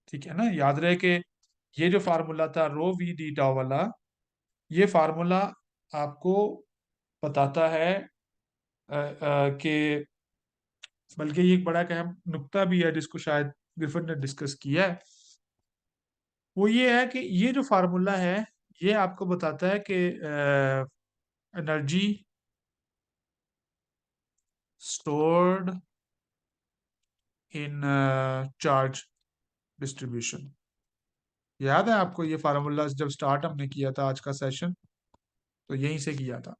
ठीक है ना, याद रहे कि ये जो फार्मूला था रो वी डी टाउ वाला, ये फार्मूला आपको बताता है कि, बल्कि ये एक बड़ा एक अहम नुक्ता भी है जिसको शायद ग्रिफिथ ने डिस्कस किया है, वो ये है कि ये जो फार्मूला है ये आपको बताता है कि energy stored in charge distribution. याद है आपको ये फार्मूला जब स्टार्ट हमने किया था आज का सेशन, तो यहीं से किया था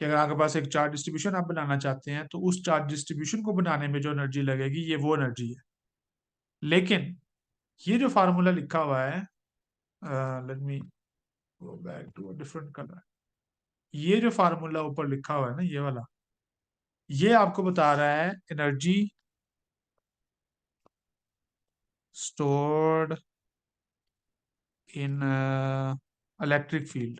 कि अगर आपके पास एक चार्ज डिस्ट्रीब्यूशन आप बनाना चाहते हैं तो उस चार्ज डिस्ट्रीब्यूशन को बनाने में जो एनर्जी लगेगी ये वो एनर्जी है। लेकिन ये जो फार्मूला लिखा हुआ है, let me go back to a different colour, ये जो फार्मूला ऊपर लिखा हुआ है ना ये वाला, ये आपको बता रहा है energy stored in electric field.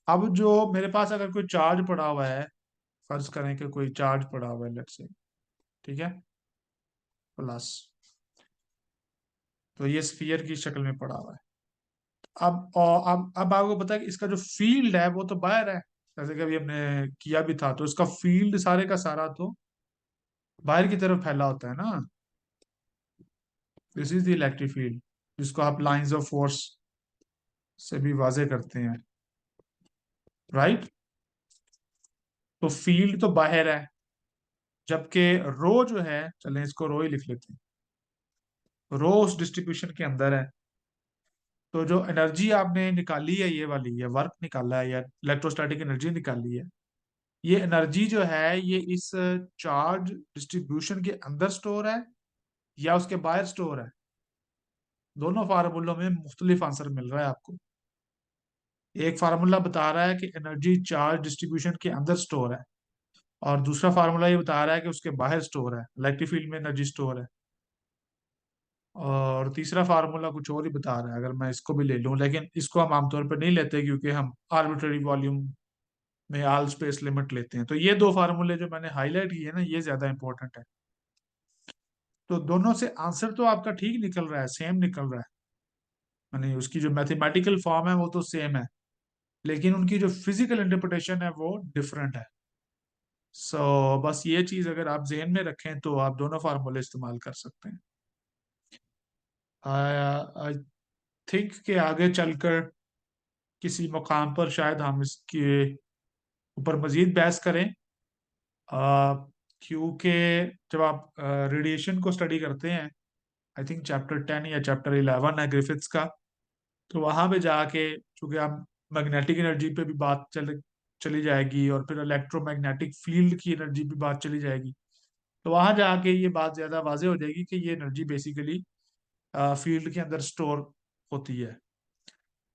अब जो मेरे पास अगर कोई चार्ज पड़ा हुआ है, फर्ज करें कि कोई चार्ज पड़ा हुआ है लेट्स से, ठीक है, प्लस, तो ये स्फीयर की शक्ल में पड़ा हुआ है। अब आपको पता है कि इसका जो फील्ड है वो तो बाहर है, जैसे कि अभी हमने किया भी था, तो इसका फील्ड सारे का सारा तो बाहर की तरफ फैला होता है ना। This is the electric field, जिसको आप लाइंस ऑफ फोर्स से भी वाजे करते हैं, राइट। तो फील्ड तो बाहर है, जबकि रो जो है, चलें इसको रो ही लिख लेते हैं, रो उस डिस्ट्रीब्यूशन के अंदर है। तो जो एनर्जी आपने निकाली है ये वाली, ये वर्क निकाला है या इलेक्ट्रोस्टैटिक एनर्जी निकाली है, ये एनर्जी जो है ये इस चार्ज डिस्ट्रीब्यूशन के अंदर स्टोर है या उसके बाहर स्टोर है। दोनों फार्मूलों में मुख्तलिफ आंसर मिल रहा है आपको। एक फार्मूला बता रहा है कि एनर्जी चार्ज डिस्ट्रीब्यूशन के अंदर स्टोर है, और दूसरा फार्मूला ये बता रहा है कि उसके बाहर स्टोर है, इलेक्ट्रिक फील्ड में एनर्जी स्टोर है। और तीसरा फार्मूला कुछ और ही बता रहा है, अगर मैं इसको भी ले लूं, लेकिन इसको हम आमतौर पर नहीं लेते क्योंकि हम आर्बिट्ररी वॉल्यूम में ऑल स्पेस लिमिट लेते हैं। तो ये दो फार्मूले जो मैंने हाईलाइट किए ना ये ज्यादा इंपॉर्टेंट है। तो दोनों से आंसर तो आपका ठीक निकल रहा है, सेम निकल रहा है, यानी उसकी जो मैथमेटिकल फॉर्म है वो तो सेम है, लेकिन उनकी जो फिजिकल इंटरप्रिटेशन है वो डिफरेंट है। सो बस ये चीज अगर आप जेहन में रखें तो आप दोनों फार्मूले इस्तेमाल कर सकते हैं। आई थिंक कि आगे चलकर किसी मुकाम पर शायद हम इसके ऊपर मजीद बहस करें, आ, क्योंकि जब आप रेडिएशन को स्टडी करते हैं, आई थिंक चैप्टर 10 या चैप्टर 11 है ग्रिफिथ्स का, तो वहां पे जाके चूंकि आप मैग्नेटिक एनर्जी पे भी बात चली जाएगी, और फिर इलेक्ट्रोमैग्नेटिक फील्ड की एनर्जी भी बात चली जाएगी, तो वहां जाके ये बात ज्यादा वाजे हो जाएगी कि ये एनर्जी बेसिकली फील्ड के अंदर स्टोर होती है।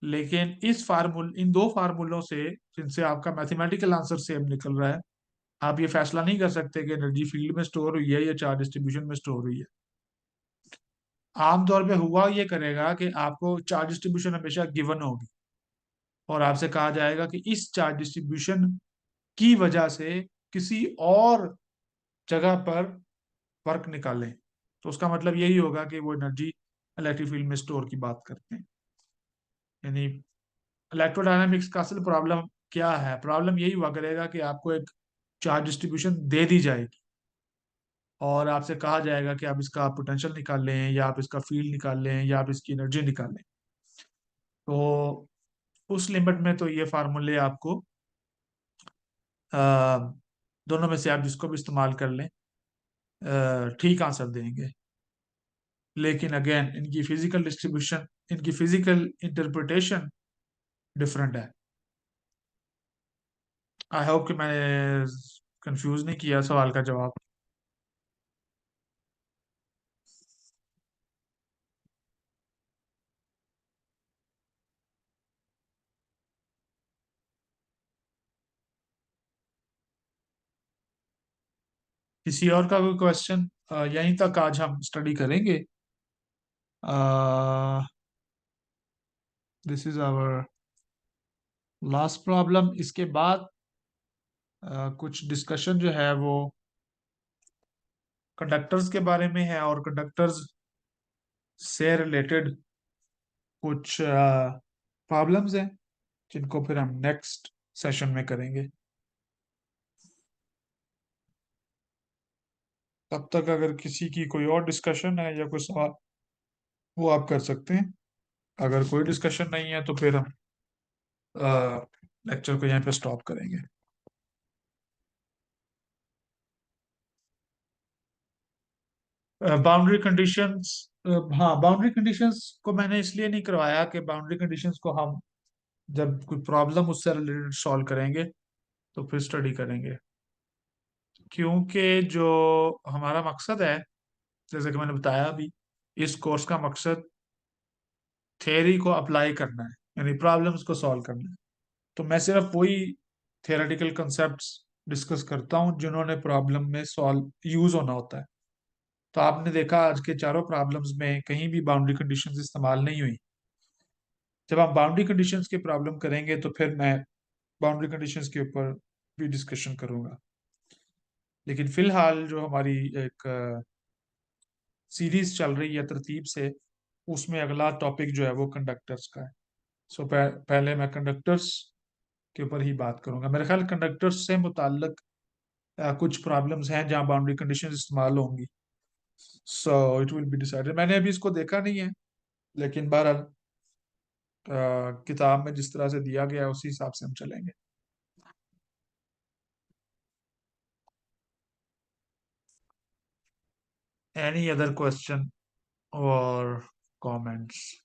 लेकिन इन दो फार्मूलों से जिनसे आपका मैथमेटिकल आंसर सेम निकल रहा है, आप ये फैसला नहीं कर सकते कि एनर्जी फील्ड में स्टोर हुई है या चार्ज डिस्ट्रीब्यूशन में स्टोर हुई है। आमतौर पे हुआ ये करेगा कि आपको चार्ज डिस्ट्रीब्यूशन हमेशा गिवन होगी, और आपसे कहा जाएगा कि इस चार्ज डिस्ट्रीब्यूशन की वजह से किसी और जगह पर वर्क निकालें, तो उसका मतलब यही होगा कि वो एनर्जी इलेक्ट्रिक फील्ड में स्टोर की बात करते हैं। यानी इलेक्ट्रोडायनामिक्स का असल प्रॉब्लम क्या है, प्रॉब्लम यही हुआ करेगा कि आपको एक चार्ज डिस्ट्रीब्यूशन दे दी जाएगी और आपसे कहा जाएगा कि आप इसका पोटेंशियल निकाल लें या आप इसका फील्ड निकाल लें या आप इसकी एनर्जी निकाल लें। तो उस लिमिट में तो ये फार्मूले आपको अ, दोनों में से आप जिसको भी इस्तेमाल कर लें ठीक आंसर देंगे। लेकिन अगेन इनकी फिजिकल डिस्ट्रीब्यूशन, इनकी फिजिकल इंटरप्रिटेशन डिफरेंट है। आई होप कि मैंने कंफ्यूज नहीं किया सवाल का जवाब। किसी और का कोई क्वेश्चन? यहीं तक आज हम स्टडी करेंगे। This is our last problem. इसके बाद कुछ डिस्कशन जो है वो कंडक्टर्स के बारे में है, और कंडक्टर्स से रिलेटेड कुछ प्रॉब्लम्स हैं जिनको फिर हम नेक्स्ट सेशन में करेंगे। तब तक अगर किसी की कोई और डिस्कशन है या कोई सवाल, वो आप कर सकते हैं। अगर कोई डिस्कशन नहीं है तो फिर हम लेक्चर को यहाँ पे स्टॉप करेंगे। बाउंड्री कंडीशंस, हाँ, बाउंड्री कंडीशंस को मैंने इसलिए नहीं करवाया कि बाउंड्री कंडीशंस को हम जब कोई प्रॉब्लम उससे रिलेटेड सॉल्व करेंगे तो फिर स्टडी करेंगे। क्योंकि जो हमारा मकसद है, जैसे कि मैंने बताया अभी, इस कोर्स का मकसद थ्योरी को अप्लाई करना है, यानी प्रॉब्लम्स को सॉल्व करना है। तो मैं सिर्फ वही थियोरेटिकल कंसेप्ट्स डिस्कस करता हूँ जिन्होंने प्रॉब्लम में सॉल्व यूज होना होता है। तो आपने देखा आज के चारों प्रॉब्लम्स में कहीं भी बाउंड्री कंडीशंस इस्तेमाल नहीं हुई। जब हम बाउंड्री कंडीशंस की प्रॉब्लम करेंगे तो फिर मैं बाउंड्री कंडीशंस के ऊपर भी डिस्कशन करूंगा। लेकिन फिलहाल जो हमारी एक सीरीज चल रही है तरतीब से, उसमें अगला टॉपिक जो है वो कंडक्टर्स का है। सो पहले मैं कंडक्टर्स के ऊपर ही बात करूंगा। मेरे ख्याल कंडक्टर्स से मुताल्लिक कुछ प्रॉब्लम्स हैं जहां बाउंड्री कंडीशंस इस्तेमाल होंगी। So it will be decided. मैंने अभी इसको देखा नहीं है, लेकिन बहरहाल किताब में जिस तरह से दिया गया है उसी हिसाब से हम चलेंगे। एनी अदर क्वेश्चन और कमेंट्स?